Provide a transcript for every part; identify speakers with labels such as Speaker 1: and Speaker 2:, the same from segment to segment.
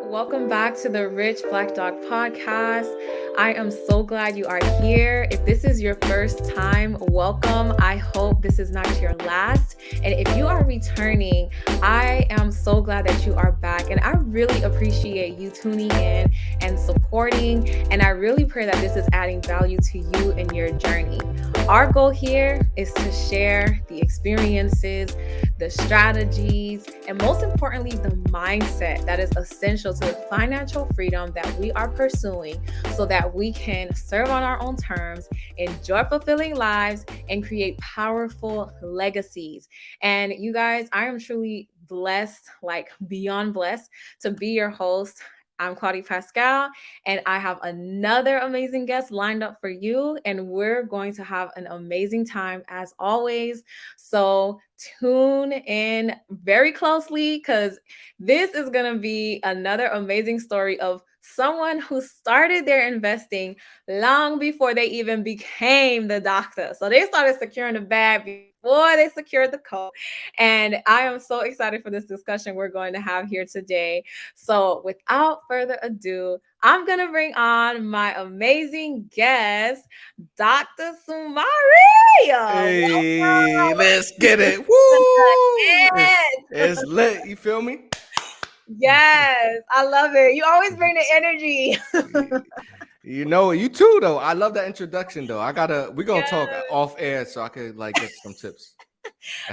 Speaker 1: Welcome back to the Rich Black Dog Podcast. I am so glad you are here. If this is your first time, welcome. I hope this is not your last. And if you are returning, I am so glad that you are back. And I really appreciate you tuning in and supporting. And I really pray that this is adding value to you in your journey. Our goal here is to share the experiences, the strategies, and most importantly, the mindset that is essential to the financial freedom that we are pursuing so that we can serve on our own terms, enjoy fulfilling lives, and create powerful legacies. And you guys, I am truly blessed, like beyond blessed, to be your host. I'm Claudia Pascal, and I have another amazing guest lined up for you, and we're going to have an amazing time as always. So tune in very closely because this is going to be another amazing story of someone who started their investing long before they even became the doctor. So they started securing the bag before they secured the coat. And I am so excited for this discussion we're going to have here today. So without further ado, I'm going to bring on my amazing guest, Dr. Soumare.
Speaker 2: Hey,
Speaker 1: Welcome.
Speaker 2: let's get it. Woo!
Speaker 1: Yes.
Speaker 2: It's lit. You feel me?
Speaker 1: Yes, I love it. You always bring the energy.
Speaker 2: You know, you too, though. I love that introduction, though. We're going to talk
Speaker 1: Yes.
Speaker 2: off air so I could get some tips.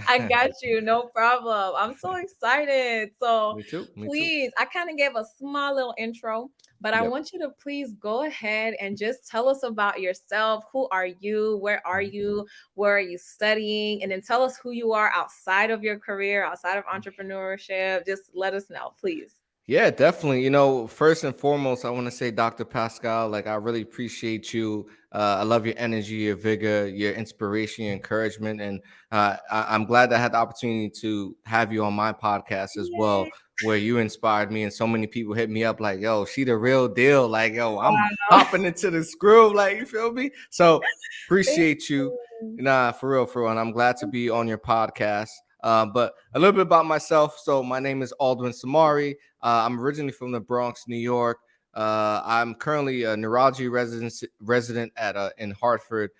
Speaker 1: I got you. No problem. I'm so excited. So
Speaker 2: Me too. Me too.
Speaker 1: please, I kind of gave a small little intro, but I
Speaker 2: Yep.
Speaker 1: want you to please go ahead and just tell us about yourself. Who are you? Where are you? Where are you studying? And then tell us who you are outside of your career, outside of entrepreneurship. Just let us know, please.
Speaker 2: Yeah, definitely. You know, first and foremost, I want to say, Dr. Pascal, like, I really appreciate you. I love your energy, your vigor, your inspiration, your encouragement. And I'm glad that I had the opportunity to have you on my podcast as well,
Speaker 1: Yay.
Speaker 2: where you inspired me. And so many people hit me up like, yo, she the real deal. Like, yo, I'm
Speaker 1: Wow.
Speaker 2: hopping into this groove. Like, you feel me? So
Speaker 1: Thank
Speaker 2: appreciate you.
Speaker 1: you.
Speaker 2: Nah, for real, for real. And I'm glad to be on your podcast. But a little bit about myself. So my name is Aldwin Soumare. I'm originally from the Bronx, New York. I'm currently a neurology resident at in Hartford,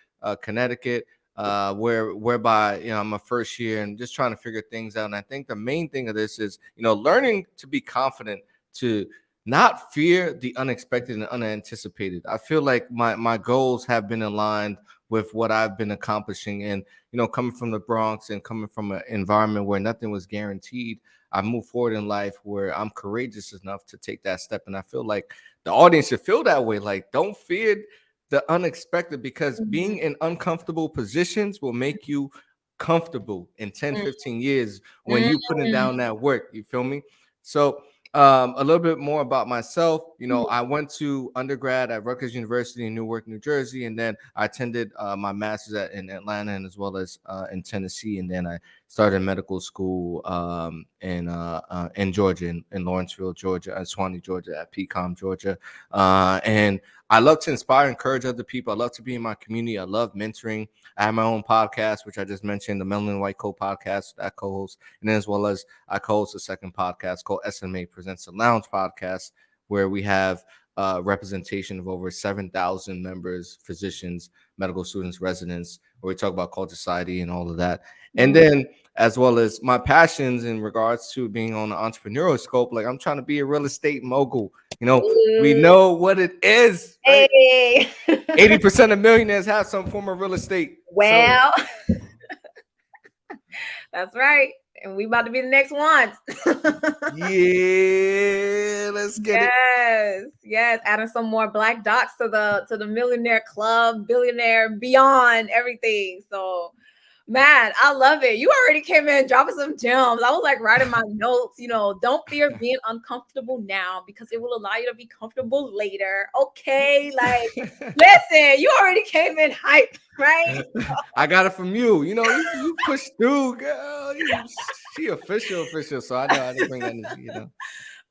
Speaker 2: Connecticut, whereby I'm a first year and just trying to figure things out. And I think the main thing of this is learning to be confident, to not fear the unexpected and unanticipated. I feel like my goals have been aligned with what I've been accomplishing, and coming from the Bronx and coming from an environment where nothing was guaranteed, I moved forward in life where I'm courageous enough to take that step. And I feel like the audience should feel that way. Like, don't fear the unexpected, because being in uncomfortable positions will make you comfortable in 10, 15 years when you putting down that work. You feel me? So a little bit more about myself. I went to undergrad at Rutgers University in Newark, New Jersey, and then I attended my master's in Atlanta and as well as in Tennessee, and then I started medical school in Georgia, in Lawrenceville, Georgia, and Swanee, Georgia, at PCOM, Georgia, and I love to inspire, encourage other people. I love to be in my community. I love mentoring. I have my own podcast, which I just mentioned, the Melaninwhitecoats Podcast, that I co-host, and then as well as I co-host a second podcast called SNMA Presents a Lounge Podcast, where we have representation of over 7,000 members, physicians, medical students, residents, where we talk about culture, society, and all of that. And then as well as my passions in regards to being on the entrepreneurial scope, like I'm trying to be a real estate mogul. We know what it is, right?
Speaker 1: Hey.
Speaker 2: 80% of millionaires have some form of real estate.
Speaker 1: Well, that's right. And we about to be the next ones.
Speaker 2: Yeah, let's get it.
Speaker 1: Yes. Adding some more black dots to the millionaire club, billionaire, beyond everything. So, man, I love it. You already came in dropping some gems. I was like writing my notes. Don't fear being uncomfortable now because it will allow you to be comfortable later. Okay, like listen, you already came in hype, right?
Speaker 2: I got it from you. You pushed through, girl. She official. So I know how to bring energy.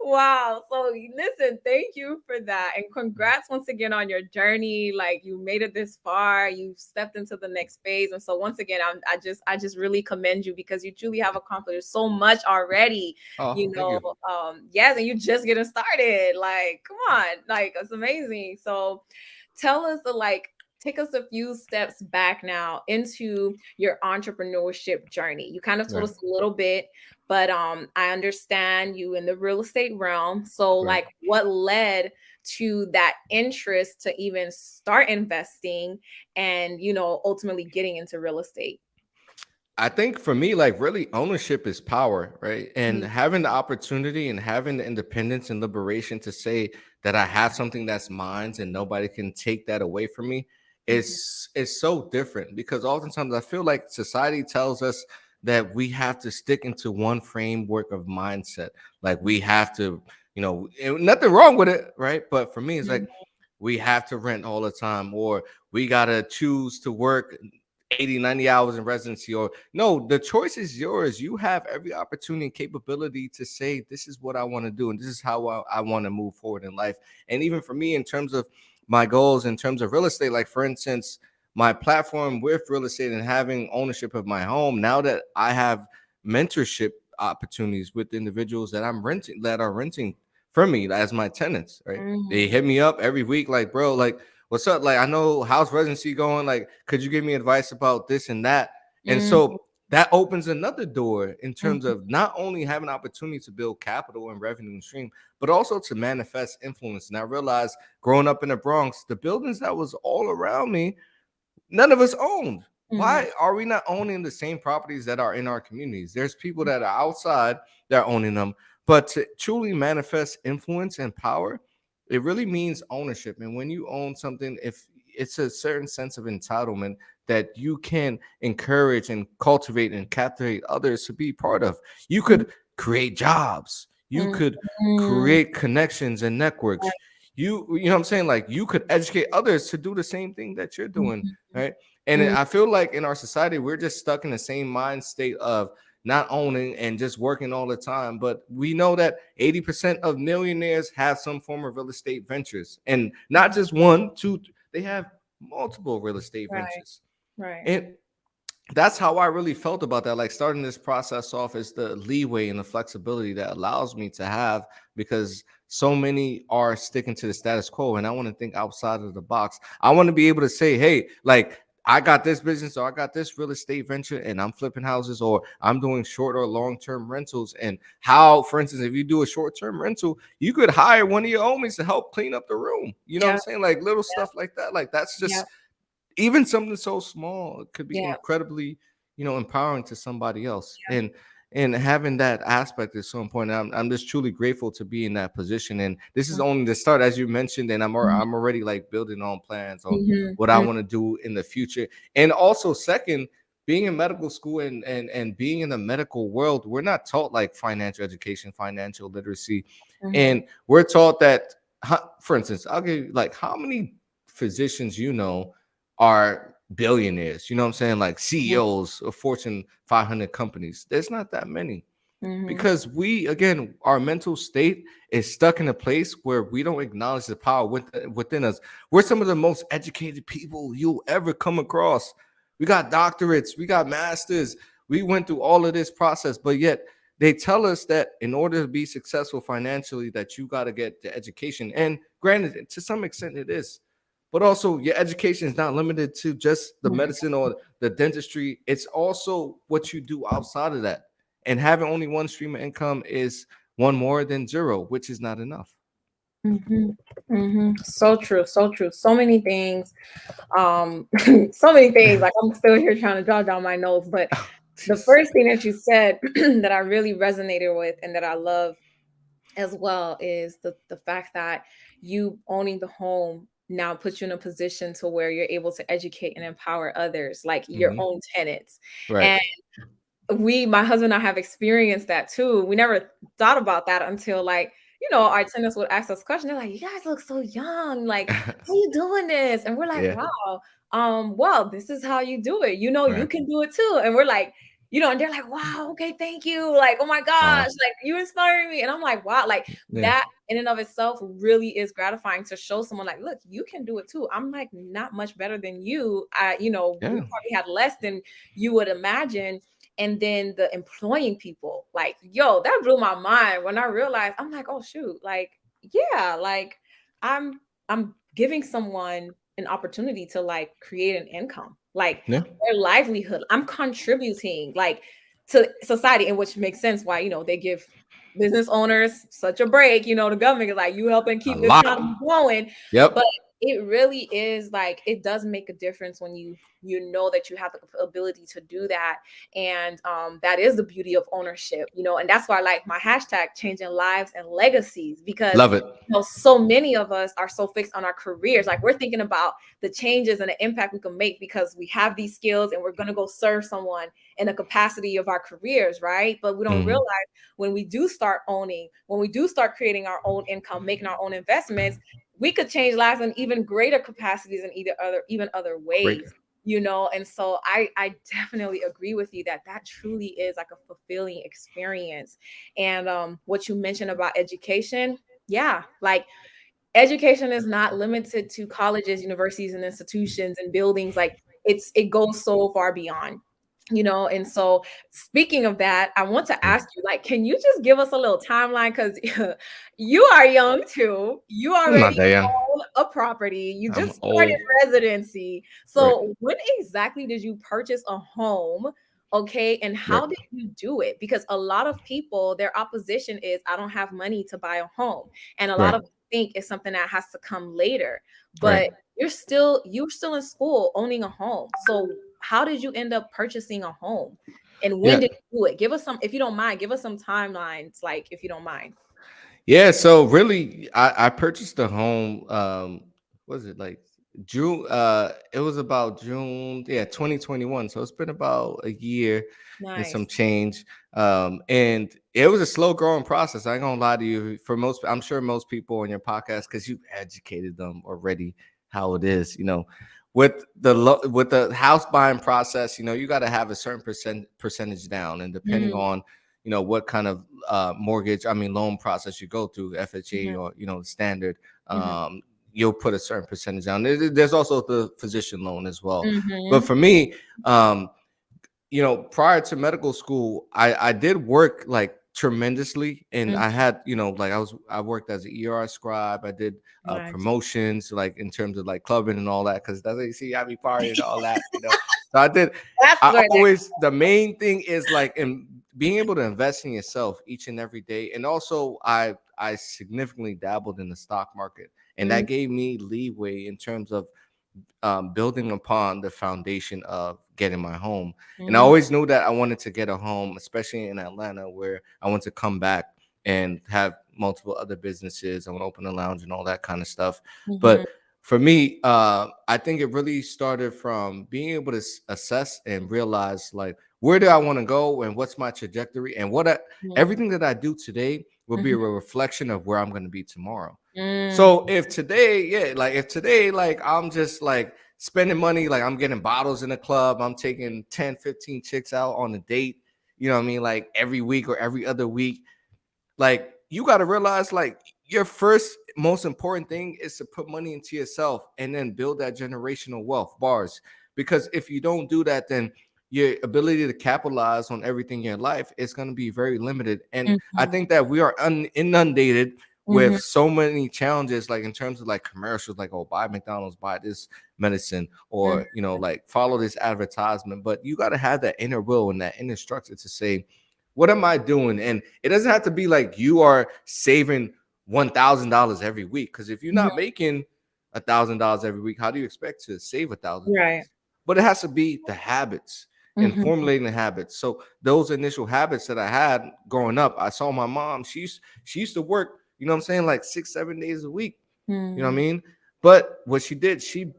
Speaker 1: Wow. So listen, thank you for that. And congrats once again on your journey. Like you made it this far. You've stepped into the next phase. And so once again, I just really commend you because you truly have accomplished so much already.
Speaker 2: Oh,
Speaker 1: You
Speaker 2: thank
Speaker 1: know,
Speaker 2: you.
Speaker 1: yes, and you just getting started. Like, come on, like it's amazing. So tell us the like take us a few steps back now into your entrepreneurship journey. You kind of told
Speaker 2: Right,
Speaker 1: us a little bit, but I understand you in the real estate realm. So
Speaker 2: right.
Speaker 1: like what led to that interest to even start investing and ultimately getting into real estate?
Speaker 2: I think for me, like really ownership is power, right? And
Speaker 1: Mhm,
Speaker 2: having the opportunity and having the independence and liberation to say that I have something that's mine and nobody can take that away from me
Speaker 1: mhm,
Speaker 2: is so different because oftentimes I feel like society tells us that we have to stick into one framework of mindset. Like we have to, nothing wrong with it, right? But for me, it's like
Speaker 1: mhm,
Speaker 2: we have to rent all the time or we got to choose to work 80, 90 hours in residency, or no, the choice is yours. You have every opportunity and capability to say, this is what I want to do, and this is how I want to move forward in life. And even for me, in terms of my goals, in terms of real estate, like for instance, my platform with real estate and having ownership of my home, now that I have mentorship opportunities with individuals that are renting from me as my tenants, right? They
Speaker 1: mhm,
Speaker 2: hit me up every week, like, bro, like, what's up? Like, I know how's residency going? Like, could you give me advice about this and that? And
Speaker 1: mhm,
Speaker 2: so that opens another door in terms
Speaker 1: mhm,
Speaker 2: of not only having opportunity to build capital and revenue stream, but also to manifest influence. And I realized growing up in the Bronx, the buildings that was all around me, none of us owned.
Speaker 1: mhm,
Speaker 2: Why are we not owning the same properties that are in our communities? There's people that are outside that are owning them, but to truly manifest influence and power, it really means ownership. And when you own something, if it's a certain sense of entitlement that you can encourage and cultivate and captivate others to be part of, you
Speaker 1: mhm,
Speaker 2: could create jobs, you
Speaker 1: mhm,
Speaker 2: could
Speaker 1: mhm,
Speaker 2: create connections and networks. You know what I'm saying? Like you could educate others to do the same thing that you're doing,
Speaker 1: mhm,
Speaker 2: right? And
Speaker 1: mhm,
Speaker 2: I feel like in our society, we're just stuck in the same mind state of not owning and just working all the time. But we know that 80% of millionaires have some form of real estate ventures and not
Speaker 1: mhm.
Speaker 2: just one, two, they have multiple real estate
Speaker 1: Right,
Speaker 2: ventures.
Speaker 1: right.
Speaker 2: And that's how I really felt about that. Like starting this process off is the leeway and the flexibility that allows me to have because so many are sticking to the status quo. And I want to think outside of the box. I want to be able to say, hey, like I got this business or I got this real estate venture and I'm flipping houses or I'm doing short or long term rentals. And how, for instance, if you do a short term rental, you could hire one of your homies to help clean up the room. You know what I'm
Speaker 1: Yep,
Speaker 2: saying? Like little
Speaker 1: yep,
Speaker 2: stuff like that. Like that's just
Speaker 1: yep,
Speaker 2: even something so small could be
Speaker 1: yep,
Speaker 2: incredibly empowering to somebody else. And having that aspect is so important. I'm just truly grateful to be in that position, and this is
Speaker 1: yep.
Speaker 2: only the start, as you mentioned, and
Speaker 1: Mhm,
Speaker 2: I'm already like building on plans on
Speaker 1: mhm,
Speaker 2: what I
Speaker 1: mhm.
Speaker 2: want to do in the future. And also second, being in medical school and being in the medical world, we're not taught like financial education, financial literacy,
Speaker 1: Mhm.
Speaker 2: and we're taught that, for instance, I'll give you like how many physicians are billionaires, you know what I'm saying? Like
Speaker 1: Mhm.
Speaker 2: CEOs of Fortune 500 companies. There's not that many
Speaker 1: Mhm.
Speaker 2: because again, our mental state is stuck in a place where we don't acknowledge the power within us. We're some of the most educated people you'll ever come across. We got doctorates, we got masters, we went through all of this process, but yet they tell us that in order to be successful financially, that you got to get the education. And granted, to some extent, it is. But also, your education is not limited to just the
Speaker 1: Mhm.
Speaker 2: medicine or the dentistry. It's also what you do outside of that. And having only one stream of income is one more than zero, which is not enough.
Speaker 1: Mhm. Mhm. So true, so true. So many things. So many things. Like I'm still here trying to jot down my notes, but the
Speaker 2: Jeez.
Speaker 1: first thing that you said that I really resonated with and that I love as well is the fact that you owning the home now puts you in a position to where you're able to educate and empower others, like your
Speaker 2: Mhm.
Speaker 1: own tenants.
Speaker 2: Right.
Speaker 1: And my husband and I have experienced that too. We never thought about that until like, our tenants would ask us questions. They're like, "You guys look so young. Like, how you doing this?" And we're like,
Speaker 2: Yeah.
Speaker 1: "Wow, well, this is how you do it. You
Speaker 2: Right.
Speaker 1: can do it too." And we're like, and they're like, wow, okay, thank you. Like, oh my gosh, like you inspiring me. And I'm like, wow, like
Speaker 2: Yeah.
Speaker 1: that in and of itself really is gratifying to show someone like, look, you can do it too. I'm like not much better than you. We
Speaker 2: Yeah.
Speaker 1: probably had less than you would imagine. And then the employing people, like, yo, that blew my mind when I realized, I'm like, oh shoot, like, yeah, like I'm giving someone an opportunity to like create an income, like
Speaker 2: Yeah.
Speaker 1: their livelihood. I'm contributing like to society, and which makes sense why, they give business owners such a break. The government is like, you helping
Speaker 2: A
Speaker 1: keep the
Speaker 2: lot.
Speaker 1: economy going.
Speaker 2: Yep.
Speaker 1: But it really is like, it does make a difference when you know that you have the ability to do that. And that is the beauty of ownership, and that's why I like my hashtag changing lives and legacies, because
Speaker 2: Love it.
Speaker 1: so many of us are so fixed on our careers. Like we're thinking about the changes and the impact we can make because we have these skills and we're going to go serve someone in the capacity of our careers, right? But we don't
Speaker 2: Mhm.
Speaker 1: realize when we do start owning, when we do start creating our own income, making our own investments, we could change lives in even greater capacities in even other
Speaker 2: Great.
Speaker 1: ways. And so I definitely agree with you that truly is like a fulfilling experience. And what you mentioned about education, yeah, like education is not limited to colleges, universities, and institutions and buildings. Like it goes so far beyond. And so speaking of that, I want to ask you, like, can you just give us a little timeline? Because you are young too. You
Speaker 2: I'm
Speaker 1: already
Speaker 2: not that young.
Speaker 1: own a property. You
Speaker 2: I'm
Speaker 1: just started
Speaker 2: old.
Speaker 1: residency.
Speaker 2: Right.
Speaker 1: So when exactly did you purchase a home? Okay. And
Speaker 2: Right.
Speaker 1: how did you do it? Because a lot of people, their opposition is, I don't have money to buy a home. And a lot
Speaker 2: Right.
Speaker 1: of think it's something that has to come later.
Speaker 2: Right.
Speaker 1: But you're still in school owning a home. So how did you end up purchasing a home? And when
Speaker 2: Yeah.
Speaker 1: did you do it? Give us some, if you don't mind, give us some timelines, like if you don't mind.
Speaker 2: Yeah, so really, I purchased a home. Was it like June? It was about June, yeah, 2021. So it's been about a year and
Speaker 1: Nice.
Speaker 2: some change. And it was a slow growing process. I ain't gonna lie to you. For most, I'm sure most people on your podcast, because you educated them already how it is. With with the house buying process, you got to have a certain percentage down, and depending
Speaker 1: Mm,
Speaker 2: on what kind of loan process you go through, FHA
Speaker 1: mhm,
Speaker 2: or standard,
Speaker 1: mhm,
Speaker 2: you'll put a certain percentage down. There's also the physician loan as well. But
Speaker 1: mhm,
Speaker 2: for me, prior to medical school, I did work like tremendously, and I
Speaker 1: mhm.
Speaker 2: had, like I worked as an ER scribe. I did
Speaker 1: Nice.
Speaker 2: promotions, like in terms of like clubbing and all that, because that's what you see, I be partying and all that. So I did.
Speaker 1: That's
Speaker 2: I
Speaker 1: where that.
Speaker 2: always, the main thing is like in being able to invest in yourself each and every day. And also I significantly dabbled in the stock market, and
Speaker 1: Mm,
Speaker 2: that gave me leeway in terms of building upon the foundation of getting my home. And I
Speaker 1: mm,
Speaker 2: always knew that I wanted to get a home, especially in Atlanta, where I want to come back and have multiple other businesses. I want to open a lounge and all that kind of stuff.
Speaker 1: mhm,
Speaker 2: But for me, I think it really started from being able to assess and realize, like, where do I want to go and what's my trajectory, and
Speaker 1: mm,
Speaker 2: everything that I do today will be a
Speaker 1: mhm,
Speaker 2: reflection of where I'm going to be tomorrow.
Speaker 1: mm,
Speaker 2: So if today, yeah, like if today, like I'm just like spending money, like I'm getting bottles in the club, I'm taking 10, 15 chicks out on a date, you know what I mean? Like every week or every other week, like you got to realize, like, your first most important thing is to put money into yourself and then build that generational wealth, bars. Because if you don't do that, then your ability to capitalize on everything in your life is going to be very limited. And I
Speaker 1: mhm,
Speaker 2: think that we are inundated with
Speaker 1: mhm,
Speaker 2: so many challenges, like in terms of like commercials, like, oh, buy McDonald's, buy this medicine,
Speaker 1: mhm,
Speaker 2: or like follow this advertisement. But you got to have that inner will and that inner structure to say, what am I doing? And it doesn't have to be like you are saving $1,000 every week. Because if you're
Speaker 1: mhm.
Speaker 2: not making $1,000 every week, how do you expect to save
Speaker 1: Right.
Speaker 2: $1,000? But it has to be the habits and
Speaker 1: Mhm,
Speaker 2: formulating the habits. So those initial habits that I had growing up, I saw my mom. She used to work, what I'm saying, like 6, 7 days a week. You know what I
Speaker 1: mm,
Speaker 2: mean? But what she did, she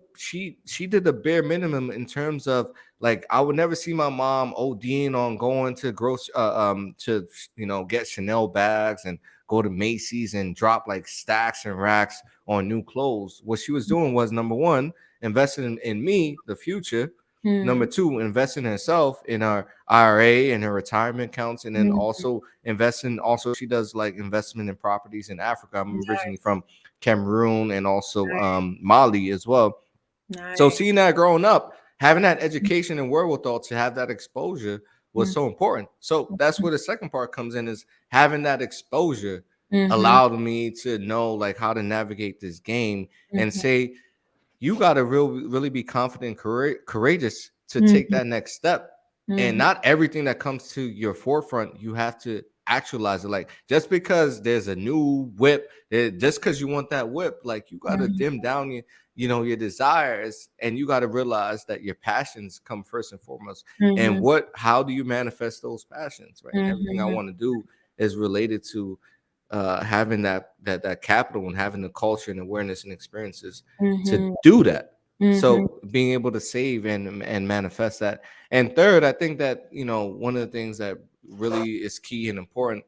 Speaker 2: did the bare minimum in terms of, like, I would never see my mom ODing on going to to get Chanel bags and go to Macy's and drop like stacks and racks on new clothes. What she was doing was, number one, investing in me, the future, Number two, invest in herself in her IRA and her retirement accounts, and then
Speaker 1: Mhm.
Speaker 2: also invest in. Also, she does like investment in properties in Africa. I'm originally
Speaker 1: Nice.
Speaker 2: from Cameroon and also
Speaker 1: Nice.
Speaker 2: Mali as well. So
Speaker 1: Nice.
Speaker 2: seeing that growing up, having that education and wherewithal to have that exposure was
Speaker 1: Mhm.
Speaker 2: so important. So that's where the second part comes in, is having that exposure
Speaker 1: Mhm.
Speaker 2: allowed me to know like how to navigate this game and
Speaker 1: Mhm.
Speaker 2: say, you got to really be confident and courageous to take
Speaker 1: Mhm.
Speaker 2: that next step. And
Speaker 1: Mhm.
Speaker 2: not everything that comes to your forefront, you have to actualize it. Like just because there's a new whip, just because you want that whip, like you got to
Speaker 1: Mhm.
Speaker 2: dim down your desires, and you got to realize that your passions come first and foremost. And
Speaker 1: Mhm.
Speaker 2: how do you manifest those passions, right? Everything I
Speaker 1: Mhm.
Speaker 2: want to do is related to having that capital and having the culture and awareness and experiences to
Speaker 1: Mhm.
Speaker 2: do that.
Speaker 1: Mhm.
Speaker 2: So being able to save and manifest that. And third, I think that one of the things that really is key and important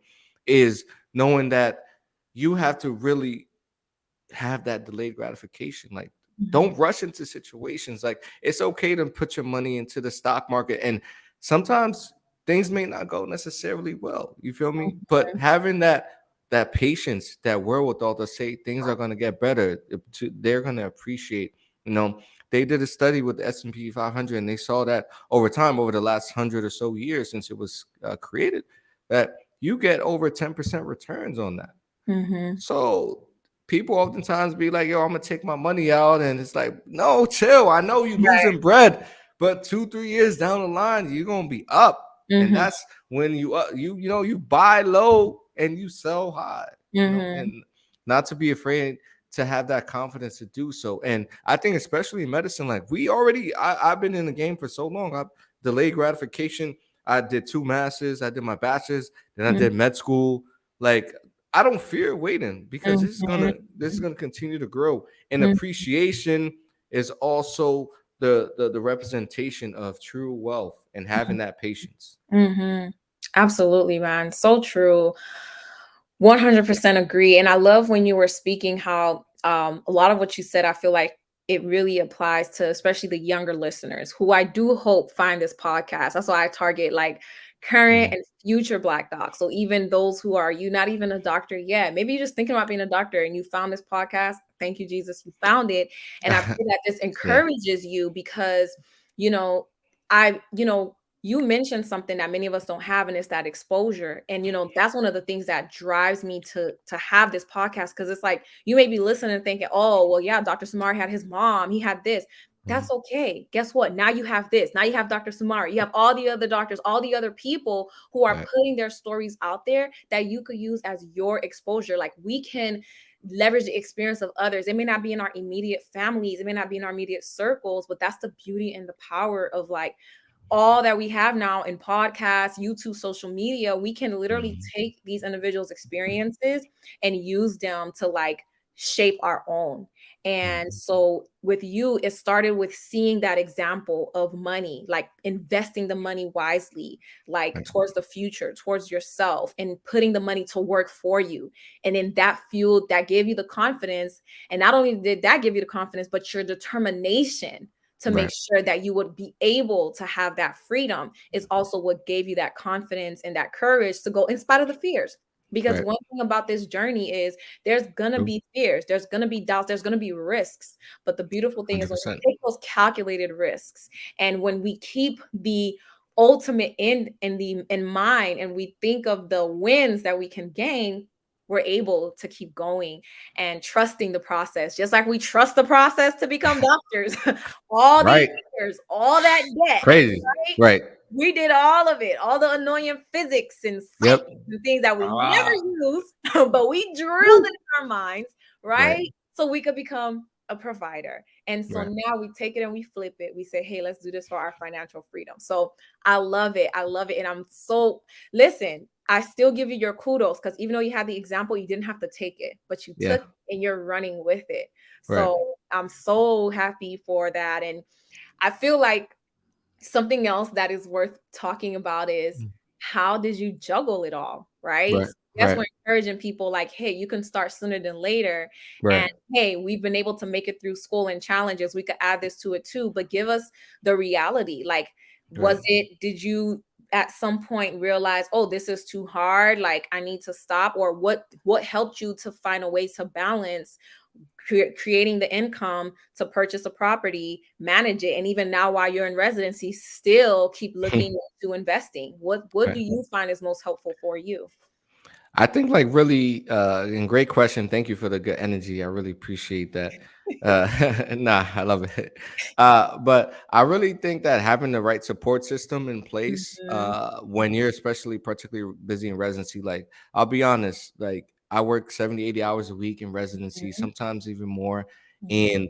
Speaker 2: is knowing that you have to really have that delayed gratification. Like,
Speaker 1: Mhm.
Speaker 2: don't rush into situations. Like, it's okay to put your money into the stock market, and sometimes things may not go necessarily well. You feel me? But having that patience, that wherewithal to say things are going to get better, they're going to appreciate. You know, they did a study with the S&P 500, and they saw that over time, over the last 100 or so years since it was created, that you get over 10% returns on that.
Speaker 1: Mhm.
Speaker 2: So people oftentimes be like, yo, I'm gonna take my money out. And it's like, no, chill. I know you
Speaker 1: Right.
Speaker 2: losing bread, but 2-3 years down the line, you're gonna be up. And
Speaker 1: Mhm.
Speaker 2: that's when you buy low and you sell high,
Speaker 1: Mhm.
Speaker 2: and not to be afraid to have that confidence to do so. And I think especially in medicine, like I've been in the game for so long. I've delayed gratification. I did 2 masters, I did my bachelor's, then I
Speaker 1: Mhm.
Speaker 2: did med school. Like, I don't fear waiting, because this is
Speaker 1: Mhm.
Speaker 2: gonna this is gonna continue to grow. And
Speaker 1: Mhm.
Speaker 2: appreciation is also the representation of true wealth and having that patience.
Speaker 1: Mhm. Absolutely, man. So true. 100% agree. And I love when you were speaking how a lot of what you said, I feel like it really applies to especially the younger listeners who I do hope find this podcast. That's why I target like current
Speaker 2: Mhm.
Speaker 1: and future Black docs. So even those who are you not even a doctor yet, maybe you're just thinking about being a doctor and you found this podcast. Thank you, Jesus, you found it. And I pray that this
Speaker 2: Yeah.
Speaker 1: encourages you because, you know, you mentioned something that many of us don't have, and it's that exposure. And that's one of the things that drives me to have this podcast, because it's like you may be listening and thinking, oh well, yeah, Dr. Soumare had his mom, he had this.
Speaker 2: Mhm.
Speaker 1: That's okay. Guess what? Now you have this. Now you have Dr. Soumare. You have all the other doctors, all the other people who are
Speaker 2: Right.
Speaker 1: putting their stories out there that you could use as your exposure. Like, we can leverage the experience of others. It may not be in our immediate families, it may not be in our immediate circles, but that's the beauty and the power of like all that we have now in podcasts, YouTube, social media. We can literally
Speaker 2: Mhm.
Speaker 1: take these individuals' experiences and use them to like shape our own. And
Speaker 2: Mhm.
Speaker 1: so with you, it started with seeing that example of money, like investing the money wisely, like
Speaker 2: Right.
Speaker 1: towards the future, towards yourself, and putting the money to work for you. And then that fueled, that gave you the confidence. And not only did that give you the confidence, but your determination to make
Speaker 2: Right.
Speaker 1: sure that you would be able to have that freedom is also what gave you that confidence and that courage to go in spite of the fears. Because
Speaker 2: Right.
Speaker 1: one thing about this journey is there's gonna
Speaker 2: True.
Speaker 1: be fears, there's gonna be doubts, there's gonna be risks. But the beautiful thing is when
Speaker 2: 100%.
Speaker 1: we take those calculated risks, and when we keep the ultimate end in mind, and we think of the wins that we can gain, we're able to keep going and trusting the process, just like we trust the process to become doctors. All these
Speaker 2: Right.
Speaker 1: years, all that debt,
Speaker 2: Crazy.
Speaker 1: right?
Speaker 2: Right.
Speaker 1: We did all of it, all the annoying physics and psych
Speaker 2: Yep.
Speaker 1: and things that we never
Speaker 2: Ah.
Speaker 1: use, but we drilled
Speaker 2: Woo.
Speaker 1: it in our minds,
Speaker 2: Right.
Speaker 1: right? So we could become a provider. And so
Speaker 2: Right.
Speaker 1: now we take it and we flip it. We say, hey, let's do this for our financial freedom. So I love it. I love it. And I'm so, listen, I still give you your kudos, because even though you had the example, you didn't have to take it, but you
Speaker 2: Yeah.
Speaker 1: took it and you're running with it.
Speaker 2: Right.
Speaker 1: So I'm so happy for that. And I feel like something else that is worth talking about is,
Speaker 2: Mm.
Speaker 1: how did you juggle it all, right?
Speaker 2: Right.
Speaker 1: Yes,
Speaker 2: Right.
Speaker 1: we're encouraging people like, hey, you can start sooner than later. And
Speaker 2: Right.
Speaker 1: hey, we've been able to make it through school and challenges. We could add this to it too, but give us the reality. Like,
Speaker 2: Right.
Speaker 1: did you at some point realize, oh, this is too hard, like I need to stop? Or what helped you to find a way to balance creating the income to purchase a property, manage it, and even now while you're in residency, still keep looking into investing? What
Speaker 2: Right.
Speaker 1: do you find is most helpful for you?
Speaker 2: I think like really and great question. Thank you for the good energy. I really appreciate that. Nah, I love it. But I really think that having the right support system in place
Speaker 1: Mhm,
Speaker 2: when you're especially particularly busy in residency, like I'll be honest, like I work 70, 80 hours a week in residency,
Speaker 1: mhm,
Speaker 2: sometimes even more.
Speaker 1: mhm,
Speaker 2: And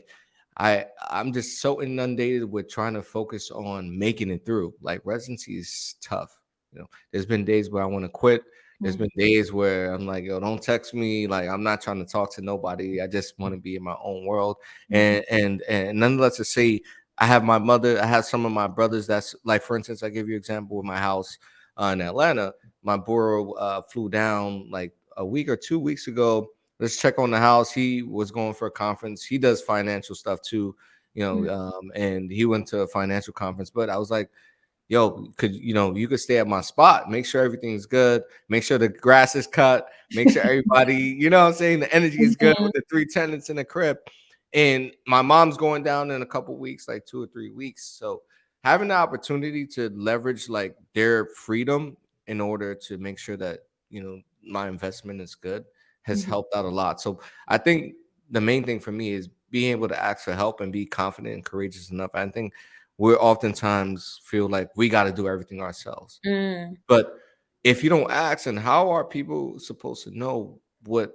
Speaker 2: I'm just so inundated with trying to focus on making it through. Like residency is tough. There's been days where I want to quit. There's been
Speaker 1: mhm,
Speaker 2: days where I'm like, yo, don't text me. Like, I'm not trying to talk to nobody. I just want to be in my own world.
Speaker 1: mhm,
Speaker 2: And nonetheless, to say, I have my mother. I have some of my brothers. That's like, for instance, I give you an example with my house in Atlanta. My bro flew down like a week or 2 weeks ago. Let's check on the house. He was going for a conference. He does financial stuff too,
Speaker 1: mhm,
Speaker 2: and he went to a financial conference. But I was like, yo, you could stay at my spot, make sure everything's good, make sure the grass is cut, make sure everybody, what I'm saying, the energy is good
Speaker 1: mhm,
Speaker 2: with the three tenants in the crib. And my mom's going down in a couple weeks, like 2 or 3 weeks. So having the opportunity to leverage like their freedom in order to make sure that, my investment is good has
Speaker 1: mhm,
Speaker 2: helped out a lot. So I think the main thing for me is being able to ask for help and be confident and courageous enough. I think we oftentimes feel like we got to do everything ourselves.
Speaker 1: mm,
Speaker 2: But if you don't ask, and how are people supposed to know what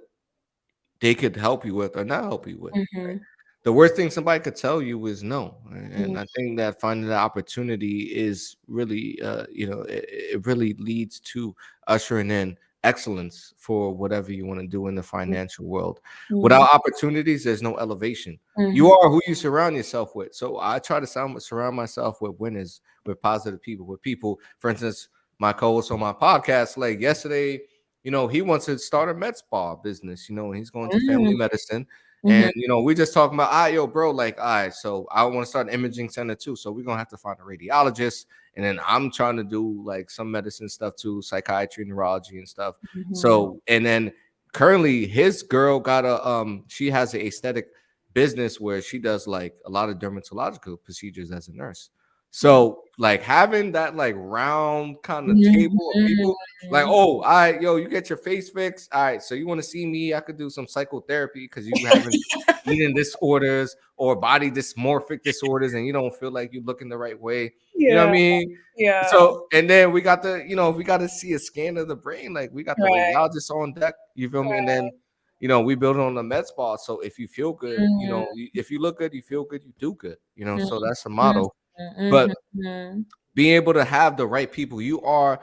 Speaker 2: they could help you with or not help you with?
Speaker 1: mhm,
Speaker 2: The worst thing somebody could tell you is no.
Speaker 1: mhm,
Speaker 2: And I think that finding the opportunity is really, it really leads to ushering in excellence for whatever you want to do in the financial world.
Speaker 1: mhm,
Speaker 2: Without opportunities, there's no elevation. You
Speaker 1: mhm,
Speaker 2: are who you surround yourself with. So I try to surround myself with winners, with positive people, with people. For instance, my co-host on my podcast, like yesterday, he wants to start a med spa business, and he's going to
Speaker 1: mhm,
Speaker 2: family medicine.
Speaker 1: mhm,
Speaker 2: And we just talking about, yo, bro, like, all right, so I want to start an imaging center too. So we're gonna have to find a radiologist. And then I'm trying to do like some medicine stuff too, psychiatry, neurology, and stuff.
Speaker 1: mhm,
Speaker 2: So, and then currently his girl got she has an aesthetic business where she does like a lot of dermatological procedures as a nurse. So like having that like round kind of table of people like,
Speaker 1: mhm.
Speaker 2: oh, all right, yo, you get your face fixed. All right, so you want to see me? I could do some psychotherapy because you haven't eating disorders or body dysmorphic disorders, and you don't feel like you're looking the right way. You know what
Speaker 1: Yeah,
Speaker 2: I mean?
Speaker 1: yeah,
Speaker 2: So, and then we got if we got to see a scan of the brain, like we got the
Speaker 1: right,
Speaker 2: radiologist on deck. You feel me? And then, we build it on the med spa. So if you feel good,
Speaker 1: mhm,
Speaker 2: if you look good, you feel good, you do good.
Speaker 1: mhm,
Speaker 2: So that's the
Speaker 1: mhm,
Speaker 2: motto. But
Speaker 1: mhm, mhm.
Speaker 2: being able to have the right people. You are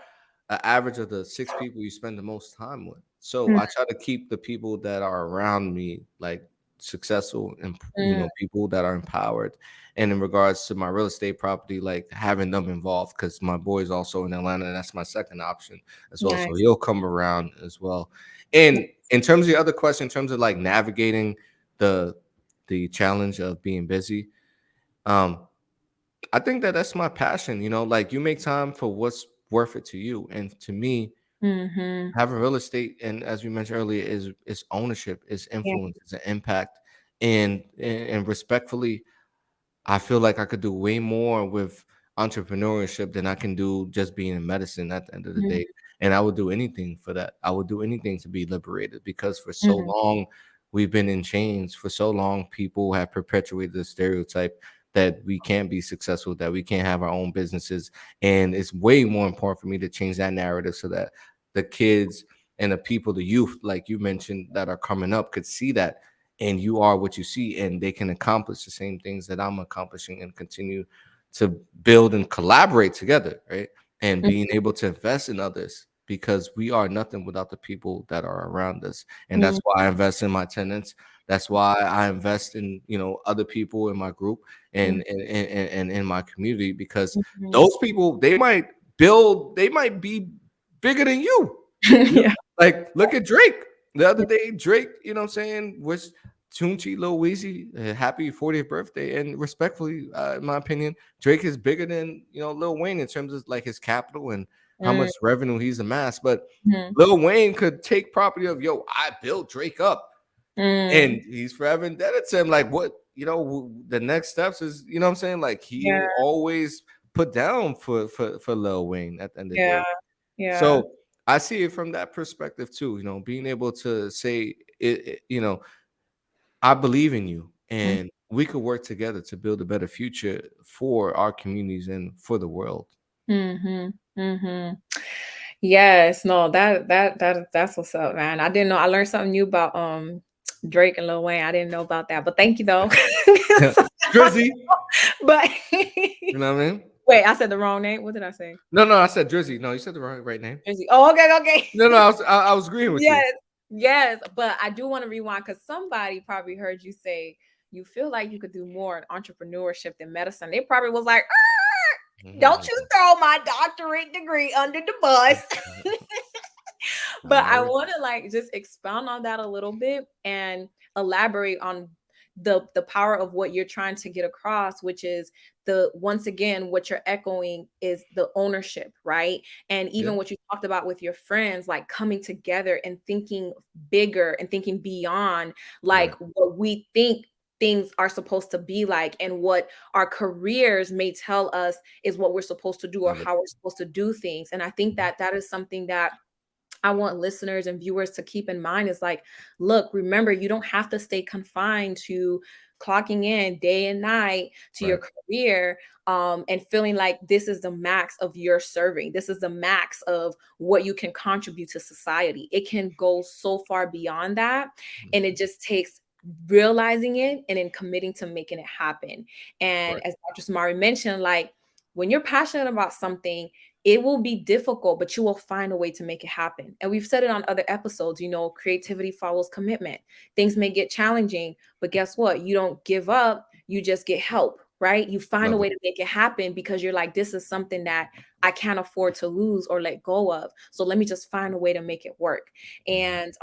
Speaker 2: an average of the 6 people you spend the most time with. So I try to keep the people that are around me like successful and
Speaker 1: Mhm,
Speaker 2: people that are empowered. And in regards to my real estate property, like having them involved because my boy is also in Atlanta, and that's my second option as well. So
Speaker 1: nice.
Speaker 2: he'll come around as well. And in terms of the other question, in terms of like navigating the challenge of being busy, um, I think that that's my passion, like you make time for what's worth it to you. And to me,
Speaker 1: Mhm.
Speaker 2: having real estate, and as we mentioned earlier, is ownership, is
Speaker 1: Yeah.
Speaker 2: influence, is an impact. And respectfully, I feel like I could do way more with entrepreneurship than I can do just being in medicine at the end of the
Speaker 1: Mhm,
Speaker 2: day. And I would do anything for that. I would do anything to be liberated because for so
Speaker 1: mhm,
Speaker 2: long we've been in chains. For so long, people have perpetuated the stereotype that we can't be successful, that we can't have our own businesses. And it's way more important for me to change that narrative so that the kids and the people, the youth, like you mentioned, that are coming up could see that and you are what you see, and they can accomplish the same things that I'm accomplishing and continue to build and collaborate together, right? And
Speaker 1: mhm,
Speaker 2: being able to invest in others because we are nothing without the people that are around us. And that's
Speaker 1: mhm,
Speaker 2: why I invest in my tenants. That's why I invest in, other people in my group
Speaker 1: mhm,
Speaker 2: and in my community because
Speaker 1: mhm.
Speaker 2: those people, they might be bigger than you.
Speaker 1: Yeah.
Speaker 2: Like, look at Drake. The other day, Drake, you know what I'm saying, was Tunchi Lil Weezy, happy 40th birthday. And respectfully, in my opinion, Drake is bigger than, Lil Wayne in terms of like his capital and how
Speaker 1: Mm,
Speaker 2: much revenue he's amassed. But
Speaker 1: mm,
Speaker 2: Lil Wayne could take property of, yo, I built Drake up,
Speaker 1: mm.
Speaker 2: and he's forever indebted to him. Like, what, the next steps is, you know what I'm saying? Like, he
Speaker 1: Yeah,
Speaker 2: will always put down for Lil Wayne at the end of the
Speaker 1: yeah,
Speaker 2: day.
Speaker 1: yeah.
Speaker 2: So I see it from that perspective too, being able to say I believe in you,
Speaker 1: Mm,
Speaker 2: and we could work together to build a better future for our communities and for the world.
Speaker 1: mhm, mhm. Yes, no, that's what's up, man. I didn't know. I learned something new about Drake and Lil Wayne. I didn't know about that, but thank you though.
Speaker 2: Drizzy,
Speaker 1: But
Speaker 2: you know what I mean?
Speaker 1: wait, I said the wrong name. What did I say?
Speaker 2: No, I said Drizzy. No, you said the right name.
Speaker 1: Drizzy. Oh, okay,
Speaker 2: No,
Speaker 1: okay.
Speaker 2: I was agreeing with you.
Speaker 1: Yes, yes. But I do want to rewind because somebody probably heard you say you feel like you could do more in entrepreneurship than medicine. They probably was like, don't you throw my doctorate degree under the bus. But I want to like just expound on that a little bit and elaborate on the power of what you're trying to get across, which is the once again what you're echoing is the ownership, right? And
Speaker 2: Yeah,
Speaker 1: even what you talked about with your friends, like coming together and thinking bigger and thinking beyond like
Speaker 2: right.
Speaker 1: what we think things are supposed to be like and what our careers may tell us is what we're supposed to do or
Speaker 2: Love it.
Speaker 1: how we're supposed to do things. And I think
Speaker 2: Mhm.
Speaker 1: that that is something that I want listeners and viewers to keep in mind is like, look, remember, you don't have to stay confined to clocking in day and night to your
Speaker 2: Right.
Speaker 1: career and feeling like this is the max of your serving. This is the max of what you can contribute to society. It can go so far beyond that. And it
Speaker 2: Mhm.
Speaker 1: just takes realizing it and then committing to making it happen.
Speaker 2: Right.
Speaker 1: And as Dr. Samari mentioned, like when you're passionate about something, it will be difficult, but you will find a way to make it happen. And we've said it on other episodes, creativity follows commitment. Things may get challenging, but guess what? You don't give up, you just get help, right? You find a
Speaker 2: Love
Speaker 1: way
Speaker 2: it.
Speaker 1: to make it happen because you're like, this is something that I can't afford to lose or let go of. So let me just find a way to make it work.
Speaker 2: Mhm.
Speaker 1: And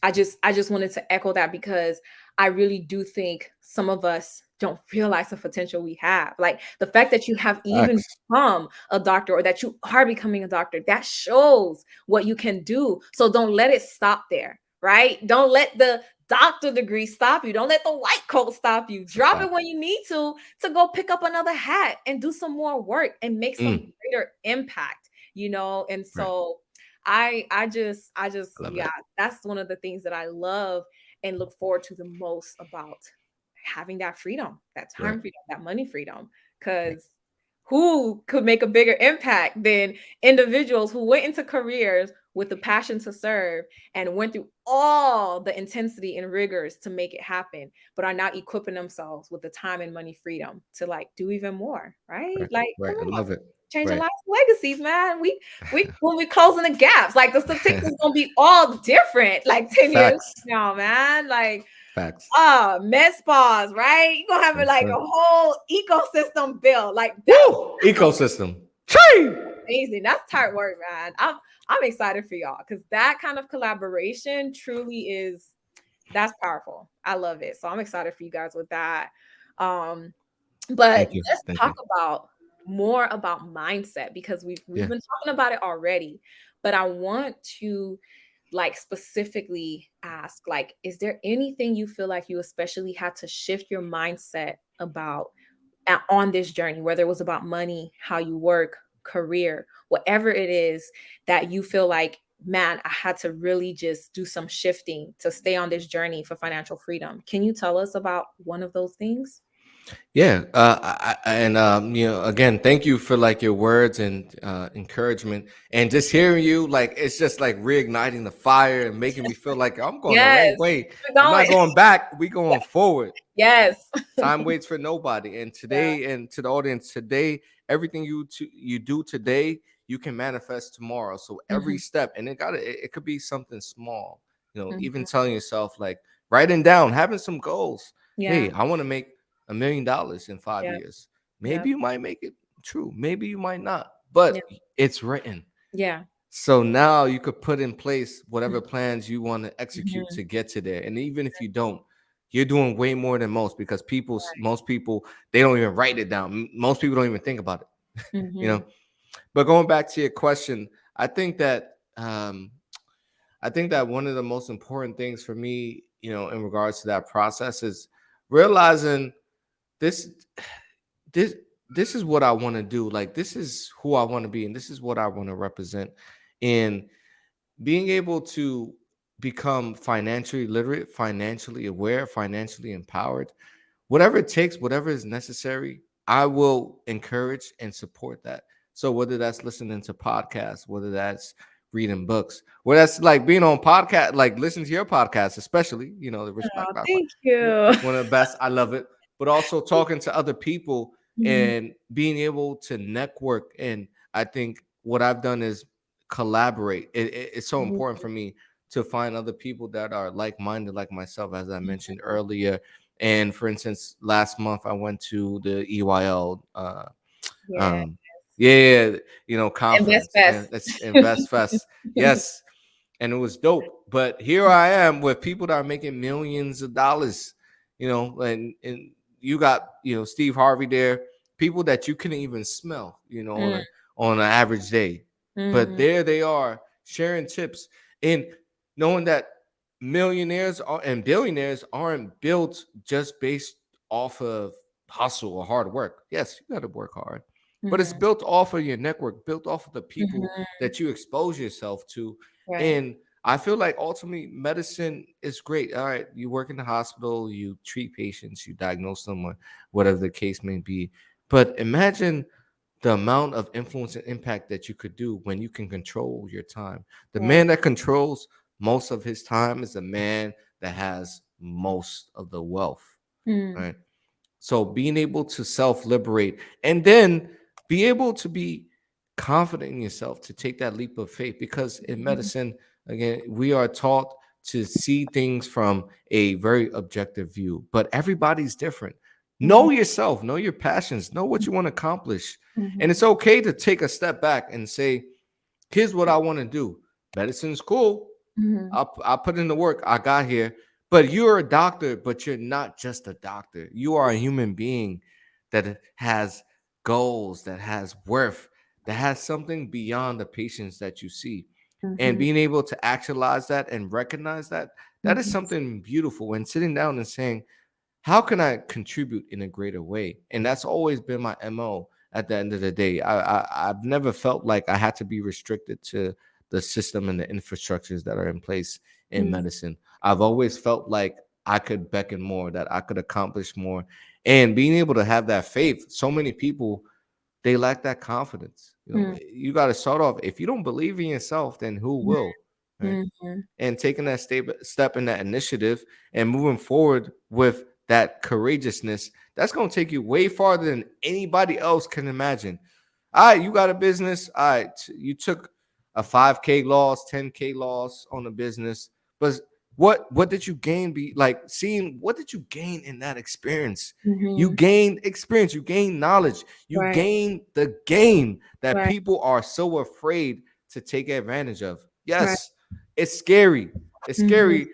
Speaker 1: I just wanted to echo that because I really do think some of us don't realize the potential we have. Like the fact that you have even
Speaker 2: Facts.
Speaker 1: become a doctor or that you are becoming a doctor, that shows what you can do. So don't let it stop there, right? Don't let the doctor degree stop you. Don't let the white coat stop you.
Speaker 2: It's a
Speaker 1: Drop it
Speaker 2: fact.
Speaker 1: when you need to go pick up another hat and do some more work and make some
Speaker 2: Mm.
Speaker 1: greater impact, And
Speaker 2: Right.
Speaker 1: so I just
Speaker 2: I love
Speaker 1: yeah,
Speaker 2: that.
Speaker 1: that's one of the things that I love and look forward to the most about having that freedom, that
Speaker 2: Right.
Speaker 1: time freedom, that money freedom.
Speaker 2: Right.
Speaker 1: Because who could make a bigger impact than individuals who went into careers with the passion to serve and went through all the intensity and rigors to make it happen, but are now equipping themselves with the time and money freedom to like do even more, right?
Speaker 2: Right.
Speaker 1: Like, come
Speaker 2: Right. I
Speaker 1: on,
Speaker 2: love it.
Speaker 1: changing
Speaker 2: Right.
Speaker 1: lives, legacies, man. We when we closing the gaps, like the statistics gonna be all different, like 10 years
Speaker 2: Facts.
Speaker 1: now, man. Like
Speaker 2: Facts.
Speaker 1: med spas, right? You're gonna have
Speaker 2: Yes,
Speaker 1: like a
Speaker 2: sir.
Speaker 1: whole ecosystem built. Like that's
Speaker 2: Woo! Ecosystem. Chee!
Speaker 1: amazing. That's tight work, man. I'm excited for y'all because that kind of collaboration truly is that's powerful. I love it. So I'm excited for you guys with that. Um, but
Speaker 2: Thank you.
Speaker 1: let's
Speaker 2: Thank
Speaker 1: talk
Speaker 2: you.
Speaker 1: about more about mindset because we've
Speaker 2: Yeah.
Speaker 1: been talking about it already. But I want to like specifically ask like is there anything you feel like you especially had to shift your mindset about on this journey, whether it was about money, how you work, career, whatever it is that you feel like, man, I had to really just do some shifting to stay on this journey for financial freedom. Can you tell us about one of those things?
Speaker 2: Yeah, and again, thank you for like your words and encouragement, and just hearing you, like it's just like reigniting the fire and making me feel like I'm going the right
Speaker 1: Yes,
Speaker 2: way.
Speaker 1: keep it
Speaker 2: I'm not
Speaker 1: going.
Speaker 2: going back. We going forward.
Speaker 1: Yes.
Speaker 2: Time waits for nobody. And
Speaker 1: Yeah.
Speaker 2: today, and to the audience today, everything you do today, you can manifest tomorrow. So every
Speaker 1: Mhm,
Speaker 2: step, and it could be something small. Even
Speaker 1: mhm.
Speaker 2: telling yourself like writing down, having some goals. Hey,
Speaker 1: Yeah.
Speaker 2: I want to make $1 million in 5 years.
Speaker 1: Yeah.
Speaker 2: Maybe you might make it true. Maybe you might not.
Speaker 1: Yeah.
Speaker 2: But it's written.
Speaker 1: Yeah.
Speaker 2: So now you could put in place whatever plans you want to execute
Speaker 1: Mhm.
Speaker 2: to get to there. And even if you don't, you're doing way more than most, because most people, they don't even write it down. Most people don't even think about it, you know.
Speaker 1: Mhm.
Speaker 2: But going back to your question, I think that I think that one of the most important things for me, in regards to that process, is realizing this this this is what I want to do. Like, this is who I want to be, and this is what I want to represent. And being able to become financially literate, financially aware, financially empowered, whatever it takes, whatever is necessary, I will encourage and support that. So whether that's listening to podcasts, whether that's reading books, whether that's like being on podcast, like listening to your podcast, especially, the Rich Black
Speaker 1: Oh,
Speaker 2: Dog,
Speaker 1: thank you.
Speaker 2: one of the best. I love it. But also talking to other people
Speaker 1: Mhm.
Speaker 2: and being able to network. And I think what I've done is collaborate. It's so
Speaker 1: Mhm.
Speaker 2: important for me to find other people that are like-minded like myself, as I mentioned earlier. And for instance, last month I went to the EYL
Speaker 1: Yeah.
Speaker 2: um yeah,
Speaker 1: Invest
Speaker 2: conference, and
Speaker 1: best.
Speaker 2: it's Invest Fest. Yes, and it was dope. But here I am with people that are making millions of dollars, and you got, Steve Harvey there, people that you couldn't even smell,
Speaker 1: Mm,
Speaker 2: on an average day. But
Speaker 1: mhm,
Speaker 2: there they are sharing tips, and knowing that and billionaires aren't built just based off of hustle or hard work. Yes, you got to work hard, but it's
Speaker 1: mhm,
Speaker 2: built off of your network, built off of the people
Speaker 1: mhm.
Speaker 2: that you expose yourself to.
Speaker 1: Right.
Speaker 2: And I feel like ultimately medicine is great. All right, you work in the hospital, you treat patients, you diagnose them, or whatever the case may be. But imagine the amount of influence and impact that you could do when you can control your time. The
Speaker 1: Right.
Speaker 2: man that controls most of his time is the man that has most of the wealth,
Speaker 1: Mm,
Speaker 2: right? So being able to self-liberate, and then be able to be confident in yourself to take that leap of faith, because in
Speaker 1: mhm,
Speaker 2: medicine, again, we are taught to see things from a very objective view, but everybody's different.
Speaker 1: mhm,
Speaker 2: Know yourself, know your passions, know what you want to accomplish. And
Speaker 1: mhm,
Speaker 2: it's okay to take a step back and say, here's what I want to do. Medicine's cool.
Speaker 1: mhm,
Speaker 2: I put in the work. I got here. But you're a doctor, but you're not just a doctor. You are a human being that has goals, that has worth, that has something beyond the patients that you see. And
Speaker 1: mhm,
Speaker 2: being able to actualize that and recognize that, that is
Speaker 1: mhm,
Speaker 2: something beautiful. And sitting down and saying, how can I contribute in a greater way? And that's always been my MO at the end of the day. I've never felt like I had to be restricted to the system and the infrastructures that are in place in
Speaker 1: mm,
Speaker 2: medicine. I've always felt like I could beckon more, that I could accomplish more. And being able to have that faith, so many people, they lack that confidence.
Speaker 1: mm,
Speaker 2: You got to start off. If you don't believe in yourself, then who will? Right?
Speaker 1: mhm, mhm,
Speaker 2: And taking that step in that initiative and moving forward with that courageousness, that's going to take you way farther than anybody else can imagine. All right, you got a business. All right, you took a 5K loss, 10K loss on the business, but what did you gain? Be like seeing, what did you gain in that experience? You
Speaker 1: mhm.
Speaker 2: gained experience, you gained knowledge, you
Speaker 1: Right.
Speaker 2: gained the game that
Speaker 1: Right.
Speaker 2: people are so afraid to take advantage of.
Speaker 1: Right.
Speaker 2: Yes, it's scary. It's
Speaker 1: Mhm,
Speaker 2: scary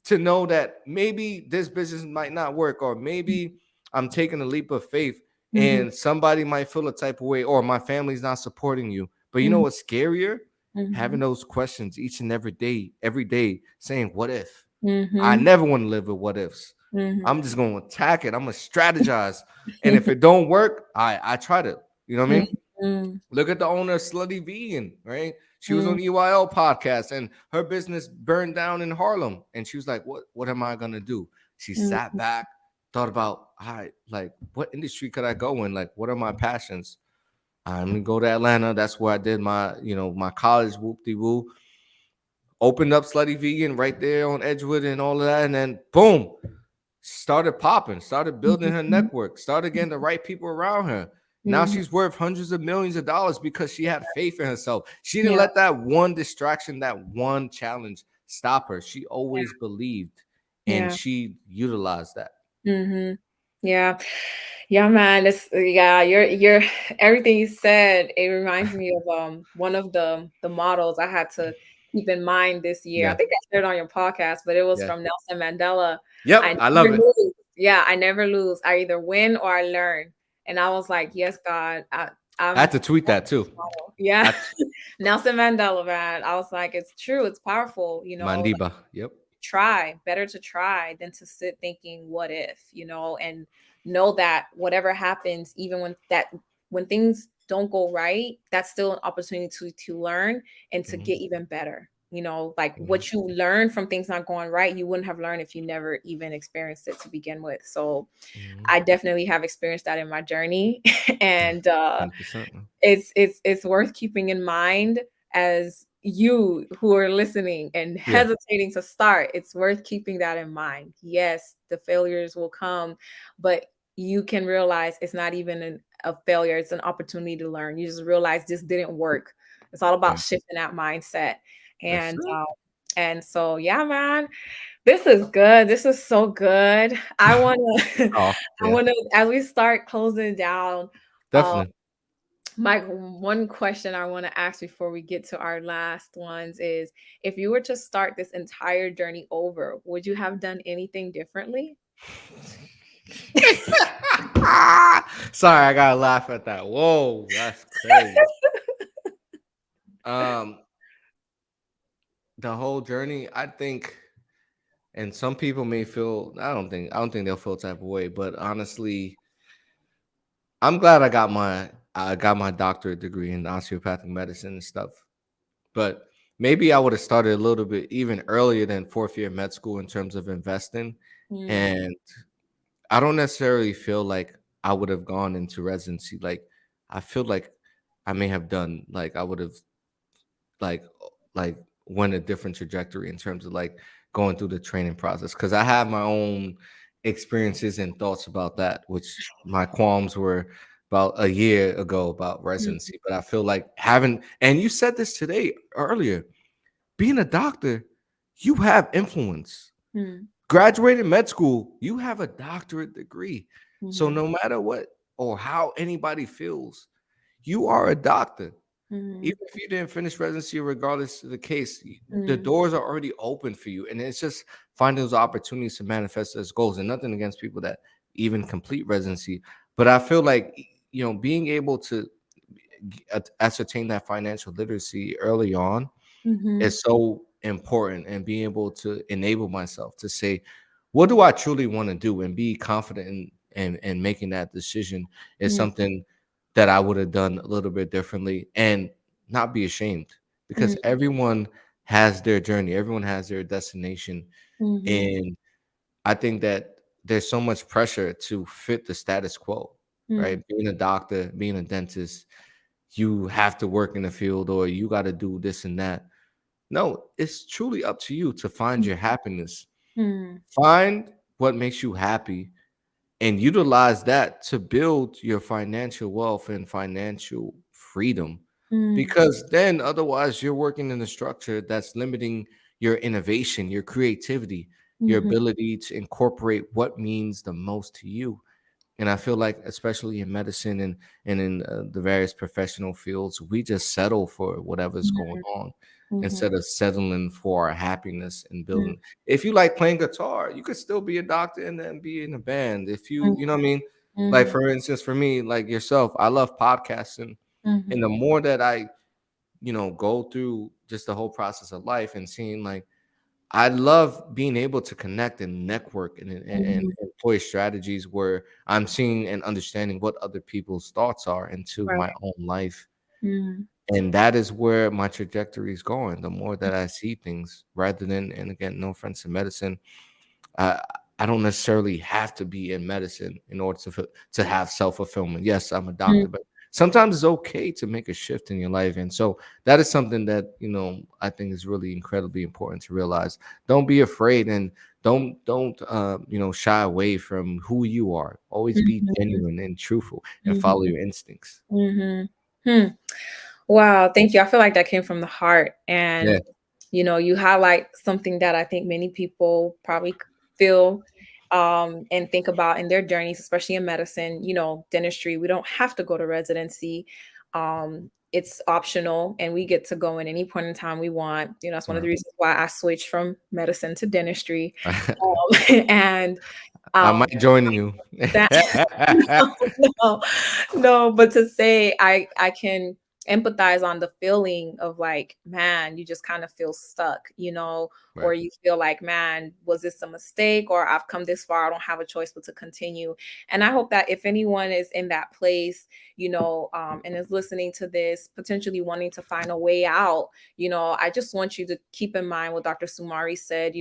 Speaker 2: to know that maybe this business might not work, or maybe I'm taking a leap of faith
Speaker 1: mhm,
Speaker 2: and somebody might feel a type of way, or my family's not supporting you. But you know
Speaker 1: mhm,
Speaker 2: what's scarier? Having
Speaker 1: mhm,
Speaker 2: those questions each and every day, saying, what if? I
Speaker 1: mhm,
Speaker 2: never want to live with what ifs.
Speaker 1: mhm.
Speaker 2: I'm just going to attack it. I'm going to strategize. And if it don't work, I try to, you know what I mean?
Speaker 1: Mhm,
Speaker 2: Look at the owner of Slutty Vegan, right? She was
Speaker 1: mhm,
Speaker 2: on the EYL podcast and her business burned down in Harlem. And she was like, what am I gonna do? She sat
Speaker 1: mhm,
Speaker 2: back, thought about, all right, like what industry could I go in? Like, what are my passions? I'm gonna go to Atlanta. That's where I did my, my college whoop-de-woo. Opened up Slutty Vegan right there on Edgewood and all of that. And then boom, started popping, started building her
Speaker 1: mhm,
Speaker 2: network, started getting the right people around her. Now
Speaker 1: mhm.
Speaker 2: she's worth hundreds of millions of dollars because she had faith in herself. She didn't
Speaker 1: Yeah,
Speaker 2: let that one distraction, that one challenge stop her. She
Speaker 1: yeah,
Speaker 2: always believed and
Speaker 1: yeah.
Speaker 2: she utilized that.
Speaker 1: Mhm. Yeah. Yeah, man. You're everything you said. It reminds me of one of the models I had to keep in mind this year. I
Speaker 2: Yeah.
Speaker 1: think I shared it on your podcast, but it was
Speaker 2: Yeah.
Speaker 1: from Nelson Mandela. I
Speaker 2: Yep. I love
Speaker 1: never
Speaker 2: it.
Speaker 1: lose. Yeah, I never lose. I either win or I learn. And I was like, yes, God,
Speaker 2: I had
Speaker 1: I'm
Speaker 2: to tweet that too.
Speaker 1: model. Yeah.
Speaker 2: I,
Speaker 1: Nelson Mandela, man. I was like, it's true, it's powerful,
Speaker 2: Mandiba. Yep.
Speaker 1: better to try than to sit thinking what if, and know that whatever happens, even when things don't go right, that's still an opportunity to learn and to
Speaker 2: Mhm.
Speaker 1: get even better. Like
Speaker 2: Mhm.
Speaker 1: what you learn from things not going right, you wouldn't have learned if you never even experienced it to begin with. So
Speaker 2: Mhm.
Speaker 1: I definitely have experienced that in my journey. And
Speaker 2: 100%.
Speaker 1: it's worth keeping in mind as you who are listening and
Speaker 2: Yeah.
Speaker 1: hesitating to start. It's worth keeping that in mind. Yes, the failures will come, but you can realize it's not even a failure, it's an opportunity to learn. You just realize this didn't work. It's all about
Speaker 2: Yeah.
Speaker 1: shifting that mindset.
Speaker 2: That's
Speaker 1: and
Speaker 2: it.
Speaker 1: um and so, yeah, man, this is good. This is so good. I want to
Speaker 2: Oh,
Speaker 1: I
Speaker 2: yeah.
Speaker 1: want to, as we start closing down, uh
Speaker 2: Definitely.
Speaker 1: Mike, one question I want to ask before we get to our last ones is, if you were to start this entire journey over, would you have done anything differently?
Speaker 2: Sorry, I gotta laugh at that. Whoa, that's crazy. Um, the whole journey, I think, and some people may feel. I don't think they'll feel type of way. But honestly, I'm glad I got my doctorate degree in osteopathic medicine and stuff. But maybe I would have started a little bit even earlier than fourth year med school in terms of investing.
Speaker 1: Mm,
Speaker 2: And I don't necessarily feel like I would have gone into residency. Like I feel like I may have done like I would have like like went a different trajectory in terms of like going through the training process because I have my own experiences and thoughts about that, which my qualms were about a year ago about
Speaker 1: mm,
Speaker 2: residency. But I feel like having, and you said this today earlier, being a doctor, you have influence.
Speaker 1: mm,
Speaker 2: Graduated med school, you have a doctorate degree. So
Speaker 1: mhm,
Speaker 2: no matter what or how anybody feels, you are a doctor.
Speaker 1: mhm,
Speaker 2: Even if you didn't finish residency, regardless of the case, the
Speaker 1: mm,
Speaker 2: doors are already open for you. And it's just finding those opportunities to manifest those goals. And nothing against people that even complete residency. But I feel like, being able to ascertain that financial literacy early on
Speaker 1: mhm,
Speaker 2: is so important, and being able to enable myself to say, what do I truly want to do, and be confident in making that decision is
Speaker 1: mm,
Speaker 2: something that I would have done a little bit differently, and not be ashamed, because
Speaker 1: mm,
Speaker 2: everyone has their journey, everyone has their destination.
Speaker 1: mhm,
Speaker 2: And I think that there's so much pressure to fit the status quo, right?
Speaker 1: mm,
Speaker 2: Being a doctor, being a dentist, you have to work in the field, or you got to do this and that. No, it's truly up to you to find your happiness.
Speaker 1: mm,
Speaker 2: Find what makes you happy and utilize that to build your financial wealth and financial freedom.
Speaker 1: mm,
Speaker 2: Because then, otherwise, you're working in a structure that's limiting your innovation, your creativity, your
Speaker 1: mhm,
Speaker 2: ability to incorporate what means the most to you. And I feel like, especially in medicine and in the various professional fields, we just settle for whatever's going
Speaker 1: mhm,
Speaker 2: on
Speaker 1: mhm,
Speaker 2: instead of settling for our happiness and
Speaker 1: mm,
Speaker 2: building. If you like playing guitar, you could still be a doctor and then be in a band. If
Speaker 1: mm,
Speaker 2: you know what I mean? Like,
Speaker 1: mhm,
Speaker 2: for instance, for me, like yourself, I love podcasting. And
Speaker 1: mhm,
Speaker 2: the more that I, go through just the whole process of life and seeing like, I love being able to connect and network and
Speaker 1: mhm,
Speaker 2: employ strategies where I'm seeing and understanding what other people's thoughts are into
Speaker 1: right,
Speaker 2: my own life.
Speaker 1: mm,
Speaker 2: And that is where my trajectory is going. The more that I see things, rather than, and again, no offense to medicine, I I don't necessarily have to be in medicine in order to have self fulfillment. Yes, I'm a
Speaker 1: mm,
Speaker 2: doctor, but sometimes it's okay to make a shift in your life, and so that is something that I think is really incredibly important to realize. Don't be afraid, and don't shy away from who you are. Always be
Speaker 1: mhm,
Speaker 2: genuine and truthful, and follow
Speaker 1: mhm,
Speaker 2: your instincts.
Speaker 1: mhm. Hmm. Wow, thank you. I feel like that came from the heart.
Speaker 2: Yeah.
Speaker 1: And, you highlight something that I think many people probably feel. and think about in their journeys, especially in medicine, dentistry, we don't have to go to residency. It's optional and we get to go in any point in time we want. That's one of the
Speaker 2: Right.
Speaker 1: reasons why I switched from medicine to dentistry. And
Speaker 2: I
Speaker 1: um,
Speaker 2: might join you.
Speaker 1: that no, no, but to say I can empathize on the feeling of like, man, you just kind of feel stuck, or
Speaker 2: Right.
Speaker 1: you feel like, man, was this a mistake, or I've come this far, I don't have a choice but to continue. And I hope that if anyone is in that place, and is listening to this, potentially wanting to find a way out, I just want you to keep in mind what Dr. Soumare said.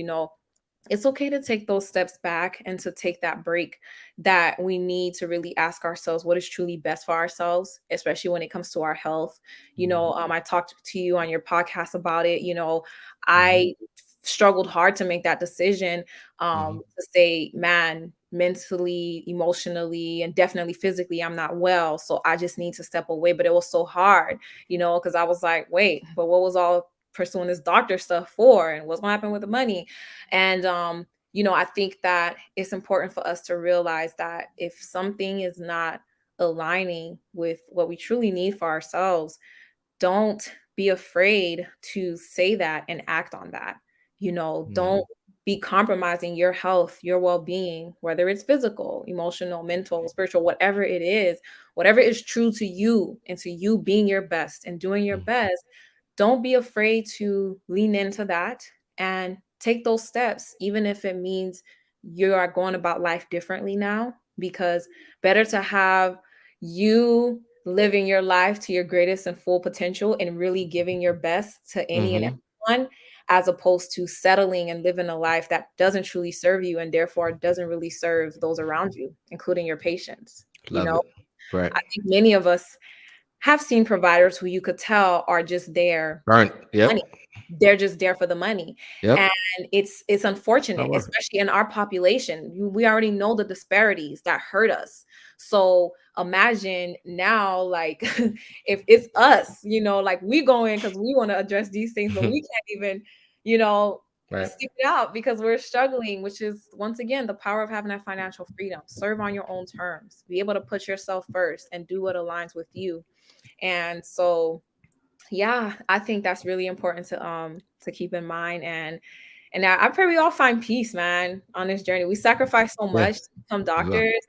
Speaker 1: It's okay to take those steps back and to take that break that we need to really ask ourselves what is truly best for ourselves, especially when it comes to our health. I talked to you on your podcast about it.
Speaker 2: Mhm.
Speaker 1: I struggled hard to make that decision,
Speaker 2: Mhm.
Speaker 1: to say, man, mentally, emotionally, and definitely physically, I'm not well. So I just need to step away. But it was so hard, because I was like, wait, but what was all pursuing this doctor stuff for? And what's going to happen with the money? And I think that it's important for us to realize that if something is not aligning with what we truly need for ourselves, don't be afraid to say that and act on that. Don't
Speaker 2: Mhm.
Speaker 1: be compromising your health, your well-being, whether it's physical, emotional, mental, spiritual, whatever is true to you and to you being your best and doing your
Speaker 2: Mhm.
Speaker 1: best. Don't be afraid to lean into that and take those steps, even if it means you are going about life differently now, because better to have you living your life to your greatest and full potential and really giving your best to any and
Speaker 2: Mhm.
Speaker 1: everyone, as opposed to settling and living a life that doesn't truly serve you and therefore doesn't really serve those around you, including your patients.
Speaker 2: Love it. Right.
Speaker 1: I think many of us have seen providers who you could tell are just there
Speaker 2: Burnt.
Speaker 1: money.
Speaker 2: Yep.
Speaker 1: They're just there for the money. And
Speaker 2: Yep.
Speaker 1: it's
Speaker 2: Not
Speaker 1: unfortunate,
Speaker 2: worth it.
Speaker 1: especially in our population. We already know the disparities that hurt us. So imagine now, like, if it's us, like we go in because we want to address these things, but we can't even, you know,
Speaker 2: Right.
Speaker 1: stick it out because we're struggling, which is once again the power of having that financial freedom. Serve on your own terms, be able to put yourself first and do what aligns with you. And so yeah, I think that's really important to keep in mind. And I pray we all find peace, man, on this journey. We sacrifice so
Speaker 2: Yeah.
Speaker 1: much to become
Speaker 2: We will.
Speaker 1: doctors.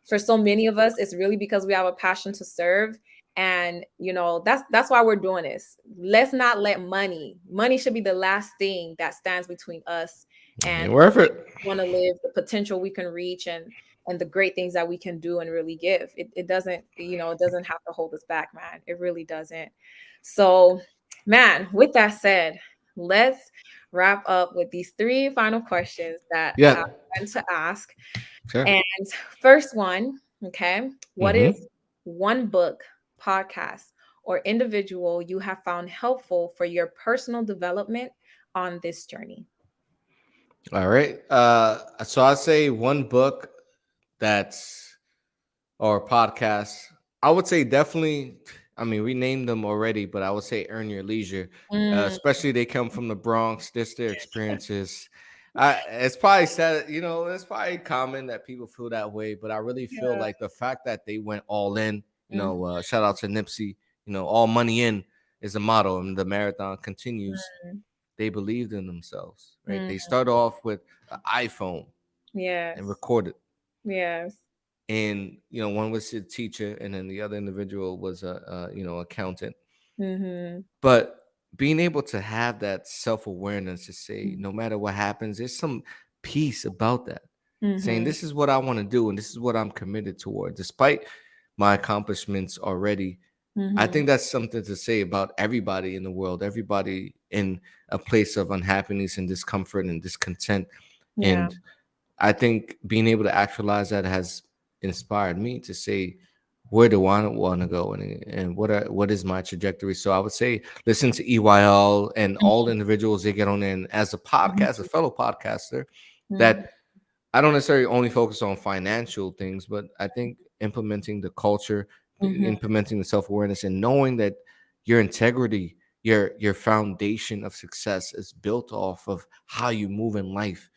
Speaker 1: For so many of us, it's really because we have a passion to serve. And that's why we're doing this. Let's not let money should be the last thing that stands between us
Speaker 2: Ain't
Speaker 1: and
Speaker 2: worth it.
Speaker 1: want to live the potential we can reach and the great things that we can do and really give. It doesn't, it doesn't have to hold us back, man. It really doesn't. So, man, with that said, let's wrap up with these three final questions that
Speaker 2: Yeah.
Speaker 1: I want to ask.
Speaker 2: Sure.
Speaker 1: And first one, okay, what is
Speaker 2: Mm-hmm.
Speaker 1: one book, podcast, or individual you have found helpful for your personal development on this journey?
Speaker 2: All right. So I say one book that's or podcast. I would say definitely. I mean, we named them already, but I would say Earn Your Leisure.
Speaker 1: Mm,
Speaker 2: Especially they come from the Bronx. This their experiences. It's probably sad, it's probably common that people feel that way, but I really feel
Speaker 1: yeah.
Speaker 2: like the fact that they went all in.
Speaker 1: Mhm,
Speaker 2: Shout out to Nipsey. All money in is a motto, and the marathon continues.
Speaker 1: mhm,
Speaker 2: They believed in themselves, right?
Speaker 1: mhm.
Speaker 2: They start off with an iPhone and
Speaker 1: Yes.
Speaker 2: recorded.
Speaker 1: Yes.
Speaker 2: And one was a teacher, and then the other individual was a accountant.
Speaker 1: Mhm.
Speaker 2: But being able to have that self-awareness to say,
Speaker 1: Mhm.
Speaker 2: no matter what happens, there's some peace about that. Saying
Speaker 1: Mhm.
Speaker 2: this is what I want to do, and this is what I'm committed toward, despite my accomplishments already. I
Speaker 1: Mhm.
Speaker 2: think that's something to say about everybody in the world, everybody in a place of unhappiness and discomfort and discontent.
Speaker 1: Yeah.
Speaker 2: And I think being able to actualize that has inspired me to say, where do I want to go, and what is my trajectory? So I would say listen to EYL and all the individuals they get on in as a podcast, a
Speaker 1: Mhm.
Speaker 2: fellow podcaster,
Speaker 1: Mhm.
Speaker 2: that I don't necessarily only focus on financial things, but I think implementing the culture,
Speaker 1: Mhm.
Speaker 2: implementing the self-awareness, and knowing that your integrity, your foundation of success is built off of how you move in life.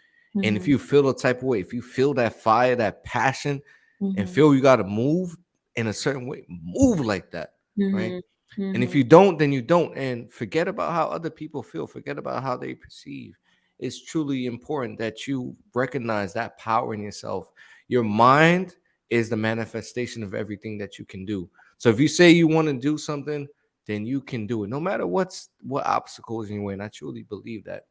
Speaker 2: And if
Speaker 1: Mhm.
Speaker 2: you feel the type of way, if you feel that fire, that passion, and
Speaker 1: Mhm.
Speaker 2: feel you got to move in a certain way, move like that, right?
Speaker 1: Mhm.
Speaker 2: And if
Speaker 1: Mhm.
Speaker 2: you don't, then you don't. And forget about how other people feel, forget about how they perceive. It's truly important that you recognize that power in yourself. Your mind is the manifestation of everything that you can do. So if you say you want to do something, then you can do it, no matter what obstacles in your way. And I truly believe that.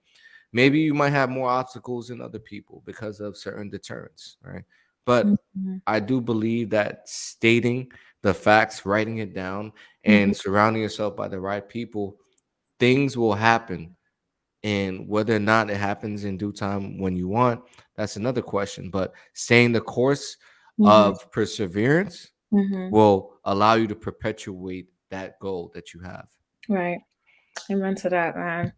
Speaker 2: Maybe you might have more obstacles than other people because of certain deterrents, right? But
Speaker 1: Mhm.
Speaker 2: I do believe that stating the facts, writing it down,
Speaker 1: Mhm.
Speaker 2: and surrounding yourself by the right people, things will happen. And whether or not it happens in due time when you want, that's another question. But staying the course
Speaker 1: Mhm.
Speaker 2: of perseverance
Speaker 1: Mhm.
Speaker 2: will allow you to perpetuate that goal that you have.
Speaker 1: Right. Amen to that, man.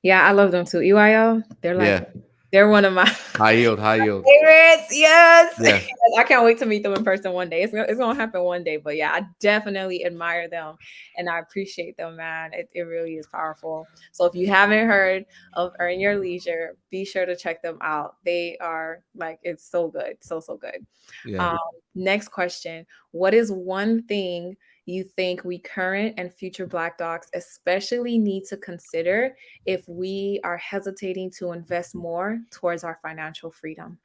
Speaker 1: Yeah, I love them too. EYL,
Speaker 2: Yeah.
Speaker 1: they're one of my
Speaker 2: High yield, high yield.
Speaker 1: favorites. Yes.
Speaker 2: Yeah.
Speaker 1: I can't wait to meet them in person one day. It's gonna happen one day. But yeah, I definitely admire them and I appreciate them, man. It really is powerful. So if you haven't heard of Earn Your Leisure, be sure to check them out. They are like, it's so good. So good.
Speaker 2: Yeah.
Speaker 1: Um, Next question. What is one thing you think we current and future Black docs especially need to consider if we are hesitating to invest more towards our financial freedom?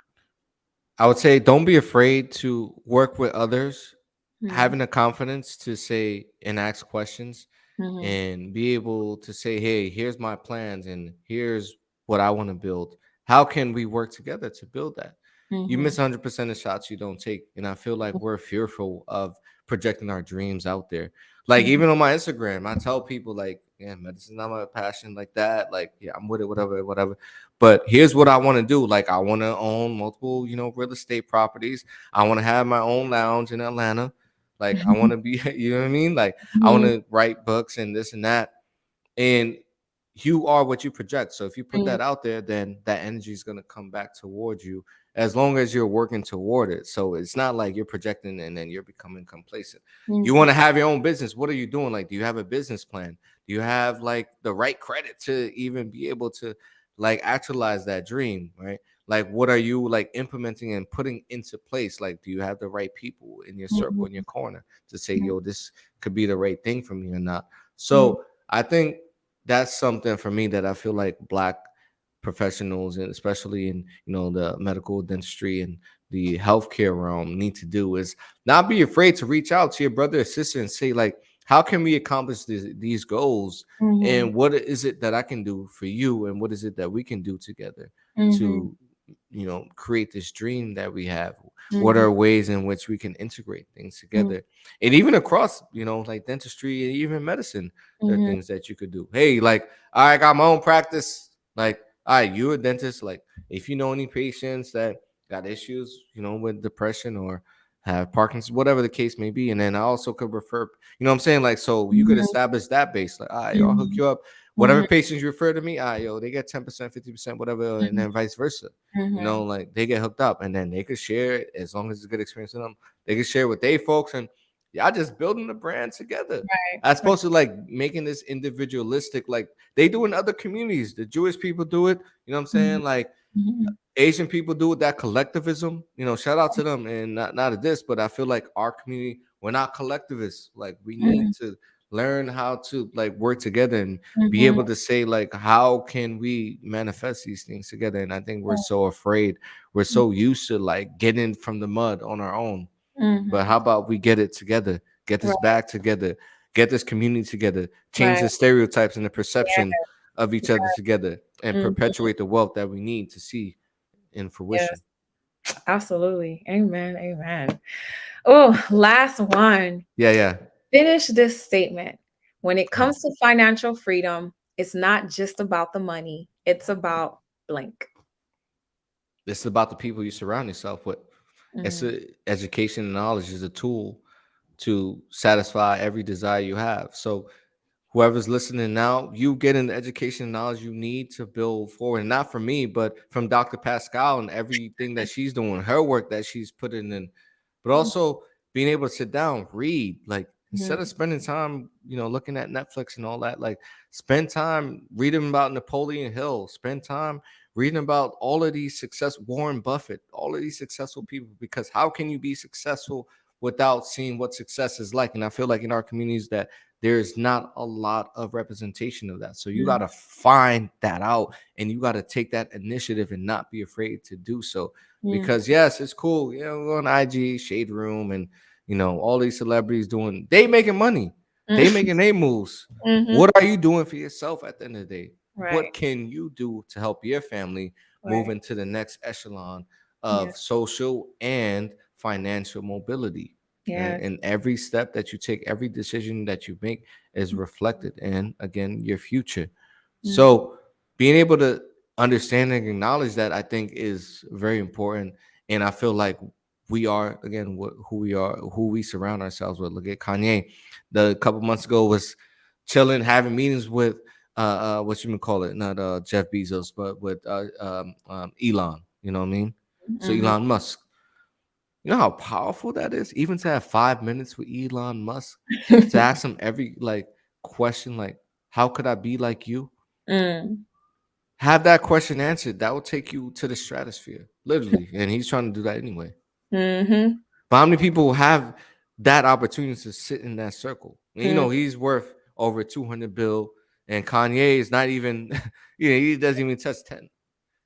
Speaker 2: I would say don't be afraid to work with others,
Speaker 1: Hmm.
Speaker 2: having the confidence to say and ask questions
Speaker 1: Hmm.
Speaker 2: and be able to say, hey, here's my plans and here's what I want to build. How can we work together to build that? You
Speaker 1: Hmm.
Speaker 2: miss 100% of shots you don't take. And I feel like we're fearful of projecting our dreams out there. Like,
Speaker 1: Hmm.
Speaker 2: even on my Instagram, I tell people, like, yeah, medicine's not my passion, like that. Like, yeah, I'm with it, whatever, whatever. But here's what I want to do. Like, I want to own multiple, real estate properties. I want to have my own lounge in Atlanta. Like, I want to be, you know what I mean? Like, I want
Speaker 1: Hmm.
Speaker 2: to write books and this and that. And you are what you project. So if you put
Speaker 1: Hmm.
Speaker 2: that out there, then that energy is going to come back towards you as long as you're working toward it. So it's not like you're projecting and then you're becoming complacent. You
Speaker 1: Hmm.
Speaker 2: want to have your own business. What are you doing? Like, do you have a business plan? Do you have like the right credit to even be able to like actualize that dream, right? Like, what are you like implementing and putting into place? Like, do you have the right people in your circle, in your corner to say, yo, this could be the right thing for me or not?
Speaker 1: Hmm.
Speaker 2: So I think that's something for me that I feel like Black professionals, and especially in the medical dentistry and the healthcare realm, need to do is not be afraid to reach out to your brother or sister and say, like, how can we accomplish these goals,
Speaker 1: Hmm.
Speaker 2: and what is it that I can do for you, and what is it that we can do together
Speaker 1: Hmm.
Speaker 2: to create this dream that we have. What
Speaker 1: Hmm.
Speaker 2: are ways in which we can integrate things together, and even across like dentistry and even medicine, there are
Speaker 1: Hmm.
Speaker 2: things that you could do. Hey, like, I got my own practice. Like, all right, you're a dentist. Like, if you know any patients that got issues, with depression or have Parkinson's, whatever the case may be, and then I also could refer, what I'm saying? Like, so you could
Speaker 1: Hmm.
Speaker 2: establish that base. Like, all right, yo, I'll hook
Speaker 1: Hmm.
Speaker 2: you up. Whatever
Speaker 1: Hmm.
Speaker 2: patients you refer to me, all right, yo, they get 10%, 50%, whatever, and then vice versa.
Speaker 1: Hmm.
Speaker 2: Like, they get hooked up, and then they could share it as long as it's a good experience with them. They could share with they folks, and y'all just building the brand together.
Speaker 1: Right.
Speaker 2: As
Speaker 1: Right.
Speaker 2: opposed to like making this individualistic, like they do in other communities. The Jewish people do it. You know what I'm
Speaker 1: Mhm.
Speaker 2: saying? Like,
Speaker 1: Mhm.
Speaker 2: Asian people do with that collectivism. Shout out to them. And not at this, but I feel like our community, we're not collectivists. Like, we need
Speaker 1: Mhm.
Speaker 2: to learn how to like work together and be
Speaker 1: Mhm.
Speaker 2: able to say, like, how can we manifest these things together? And I think we're so afraid. We're so used to like getting from the mud on our own. But
Speaker 1: Mhm.
Speaker 2: how about we get it together, get this
Speaker 1: Right.
Speaker 2: back together, get this community together, change
Speaker 1: Right.
Speaker 2: the stereotypes and the
Speaker 1: Yeah.
Speaker 2: perception of each other together, and
Speaker 1: Mhm.
Speaker 2: perpetuate the wealth that we need to see in fruition.
Speaker 1: Yes. Absolutely. Amen. Amen. Oh, last one.
Speaker 2: Yeah, yeah.
Speaker 1: Finish this statement. When it
Speaker 2: Uh,
Speaker 1: comes to financial freedom, it's not just about the money. It's about blank.
Speaker 2: This is about the people you surround yourself with. It's
Speaker 1: Mhm.
Speaker 2: a, education and knowledge is a tool to satisfy every desire you have. So whoever's listening now, you getting the education and knowledge you need to build forward. And not from me, but from Dr. Pascal and everything that she's doing, her work that she's putting in, but also being able to sit down, read. Like, Instead of spending time, looking at Netflix and all that, like spend time reading about Napoleon Hill, spend time reading about all of these Warren Buffett, all of these successful people, because how can you be successful without seeing what success is like? And I feel like in our communities that there's not a lot of representation of that. So you got to find that out, and you got to take that initiative and not be afraid to do so. Because yes, it's cool, go on IG, Shade Room, and all these celebrities they making money, they making their moves. What are you doing for yourself at the end of the day? What can you do to help your family move into the next echelon of social and financial mobility? And every step that you take, every decision that you make is reflected in, again, your future. So being able to understand and acknowledge that, I think, is very important. And I feel like we are, again, who we are, who we surround ourselves with. Look at Kanye. A couple months ago was chilling, having meetings with what you call it, not Jeff Bezos, but with Elon. You know what I mean? So Elon Musk. You know how powerful that is? Even to have 5 minutes with Elon Musk, to ask him every question, like, how could I be like you? Have that question answered. That will take you to the stratosphere, literally. And he's trying to do that anyway. But how many people have that opportunity to sit in that circle? And, he's worth over 200 bill, and Kanye is not even, he doesn't even touch 10.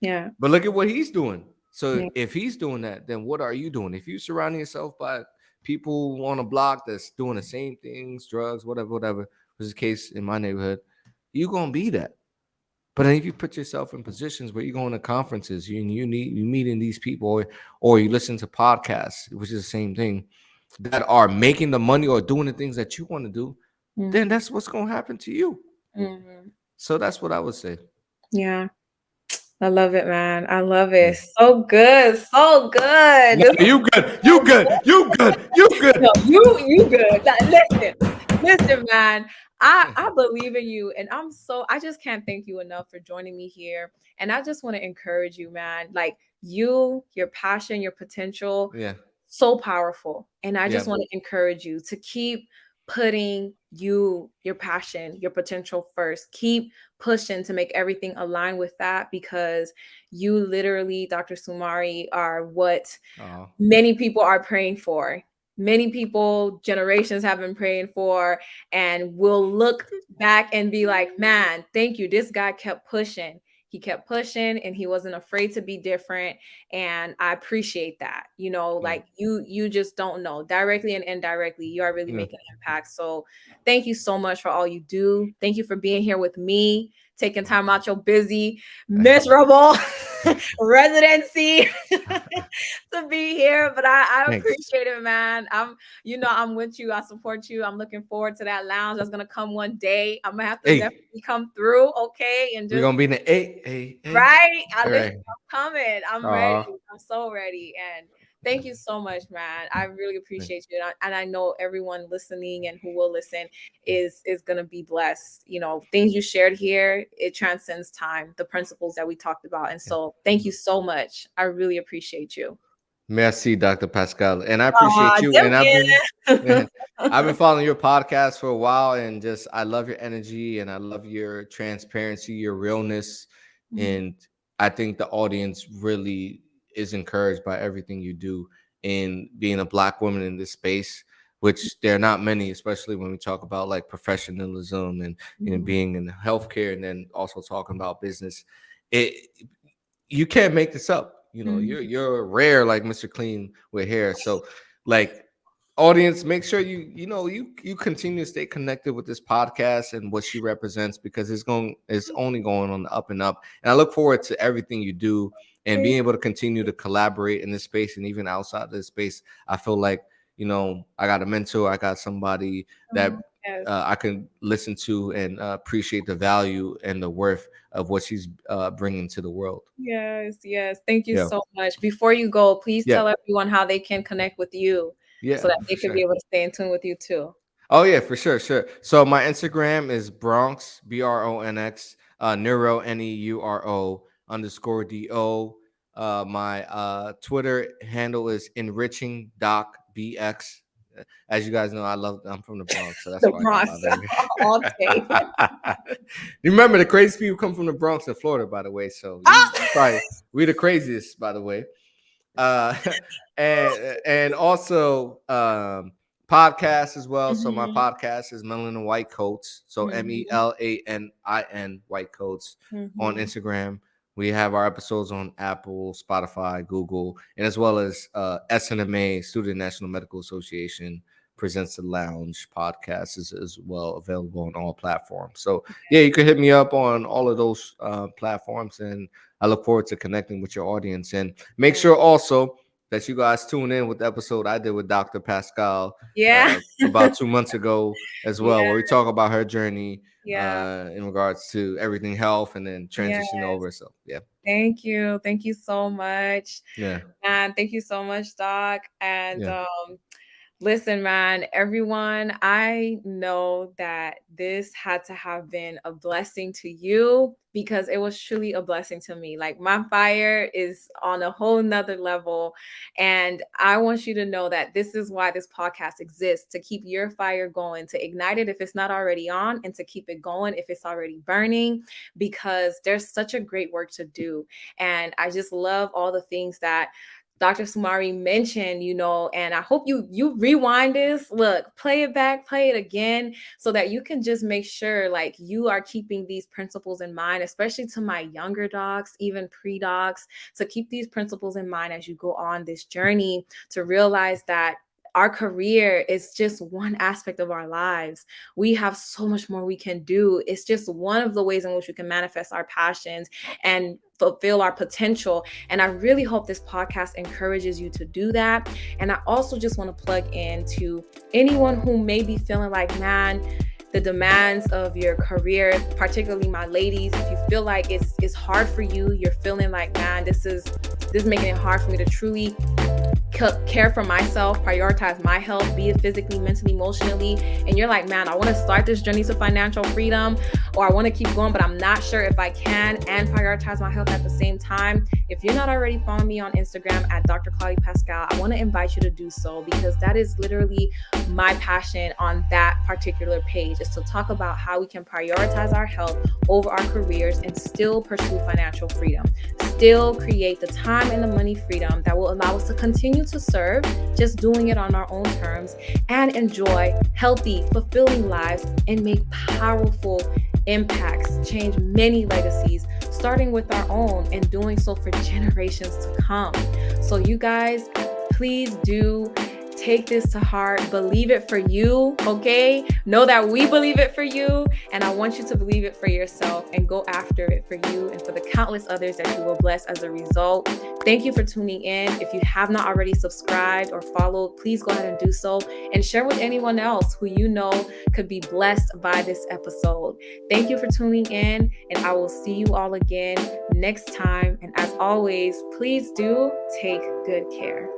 Speaker 1: Yeah.
Speaker 2: But look at what he's doing. So if he's doing that, then what are you doing? If you surround yourself by people on a block that's doing the same things, drugs, whatever, was the case in my neighborhood, you're gonna be that. But then if you put yourself in positions where you're going to conferences, you meeting these people, or you listen to podcasts, which is the same thing, that are making the money or doing the things that you want to do, then that's what's gonna happen to you. So that's what I would say.
Speaker 1: Yeah. I love it, man. I love it. So good. So good.
Speaker 2: No, you good. You good. You good. You good.
Speaker 1: No, you good. Listen, man. I believe in you, and I just can't thank you enough for joining me here. And I just want to encourage you, man. Like your passion, your potential, so powerful. And I just want to encourage you to keep putting your passion, your potential first. Keep pushing to make everything align with that, because you literally, Dr. Soumare, are what many people are praying for. Many people, generations have been praying for, and will look back and be like, man, thank you. This guy kept pushing. He kept pushing, and he wasn't afraid to be different. And I appreciate that. Like you just don't know, directly and indirectly, you are really making an impact. So thank you so much for all you do. Thank you for being here with me, taking time out your busy, miserable residency to be here. But I appreciate it, man. I'm with you. I support you. I'm looking forward to that lounge that's gonna come one day. I'm gonna have to definitely come through, okay? And
Speaker 2: we're gonna be in the A.
Speaker 1: Right. I'm coming. I'm ready. I'm so ready. And thank you so much, man. I really appreciate you. And I know everyone listening and who will listen is gonna be blessed. Things you shared here, it transcends time, the principles that we talked about. And so thank you so much. I really appreciate you.
Speaker 2: Merci, Dr. Pascal. And I appreciate you. And I've been following your podcast for a while, and just I love your energy, and I love your transparency, your realness. And I think the audience really is encouraged by everything you do in being a Black woman in this space, which there are not many, especially when we talk about like professionalism and being in healthcare, and then also talking about business. You can't make this up. You're rare, like Mr. Clean with hair. So, like, audience, make sure you continue to stay connected with this podcast and what she represents, because it's only going on the up and up. And I look forward to everything you do and being able to continue to collaborate in this space, and even outside of this space. I feel like I got a mentor, I got somebody that I can listen to and appreciate the value and the worth of what she's bringing to the world.
Speaker 1: Yes. Thank you so much. Before you go, please tell everyone how they can connect with you, so that they can be able to stay in tune with you too.
Speaker 2: Oh yeah, for sure. So my Instagram is Bronx, BRONX, Neuro, NEURO _DO. My Twitter handle is enriching doc BX. As you guys know, I'm from the Bronx, so that's
Speaker 1: The
Speaker 2: why I got
Speaker 1: Bronx
Speaker 2: my very.
Speaker 1: all day.
Speaker 2: You remember the crazy people come from the Bronx in Florida, by the way. So you probably we the craziest, by the way. Uh, and also podcast as well. So my
Speaker 1: Mhm.
Speaker 2: podcast is Melaninwhitecoats. So
Speaker 1: Mhm.
Speaker 2: Melanin White Coats on
Speaker 1: Mhm.
Speaker 2: Instagram. We have our episodes on Apple, Spotify, Google, and as well as SNMA, Student National Medical Association presents the Lounge podcast is as well available on all platforms. So yeah, you can hit me up on all of those platforms, and I look forward to connecting with your audience. And make
Speaker 1: Yeah.
Speaker 2: sure also that you guys tune in with the episode I did with Dr. Pascal
Speaker 1: Yeah.
Speaker 2: about 2 months ago as well,
Speaker 1: Yeah.
Speaker 2: where we talk about her journey
Speaker 1: Yeah.
Speaker 2: in regards to everything health and then
Speaker 1: Yeah.
Speaker 2: transition over. So yeah,
Speaker 1: Thank you. Thank you so much.
Speaker 2: yeah,
Speaker 1: And thank you so much, Doc. And
Speaker 2: yeah.
Speaker 1: listen, man, everyone, I know that this had to have been a blessing to you because it was truly a blessing to me. Like my fire is on a whole nother level. And I want you to know that this is why this podcast exists, to keep your fire going, to ignite it if it's not already on, and to keep it going if it's already burning, because there's such a great work to do. And I just love all the things that Dr. Soumare mentioned, and I hope you rewind this, look, play it back, play it again, so that you can just make sure like you are keeping these principles in mind, especially to my younger docs, even pre-docs, to keep these principles in mind as you go on this journey, to realize that our career is just one aspect of our lives. We have so much more we can do. It's just one of the ways in which we can manifest our passions and fulfill our potential. And I really hope this podcast encourages you to do that. And I also just want to plug into anyone who may be feeling like, man, the demands of your career, particularly my ladies, if you feel like it's hard for you, you're feeling like, man, this is making it hard for me to truly care for myself, prioritize my health, be it physically, mentally, emotionally, and you're like, man, I want to start this journey to financial freedom, or I want to keep going, but I'm not sure if I can and prioritize my health at the same time. If you're not already following me on Instagram at Dr. Claudia Pascal, I want to invite you to do so, because that is literally my passion on that particular page, is to talk about how we can prioritize our health over our careers and still pursue financial freedom, still create the time and the money freedom that will allow us to continue to serve, just doing it on our own terms, and enjoy healthy, fulfilling lives and make powerful impacts, change many legacies, starting with our own and doing so for generations to come. So you guys, please do take this to heart. Believe it for you, okay? Know that we believe it for you, and I want you to believe it for yourself and go after it for you and for the countless others that you will bless as a result. Thank you for tuning in. If you have not already subscribed or followed, please go ahead and do so and share with anyone else who you know could be blessed by this episode. Thank you for tuning in, and I will see you all again next time. And as always, please do take good care.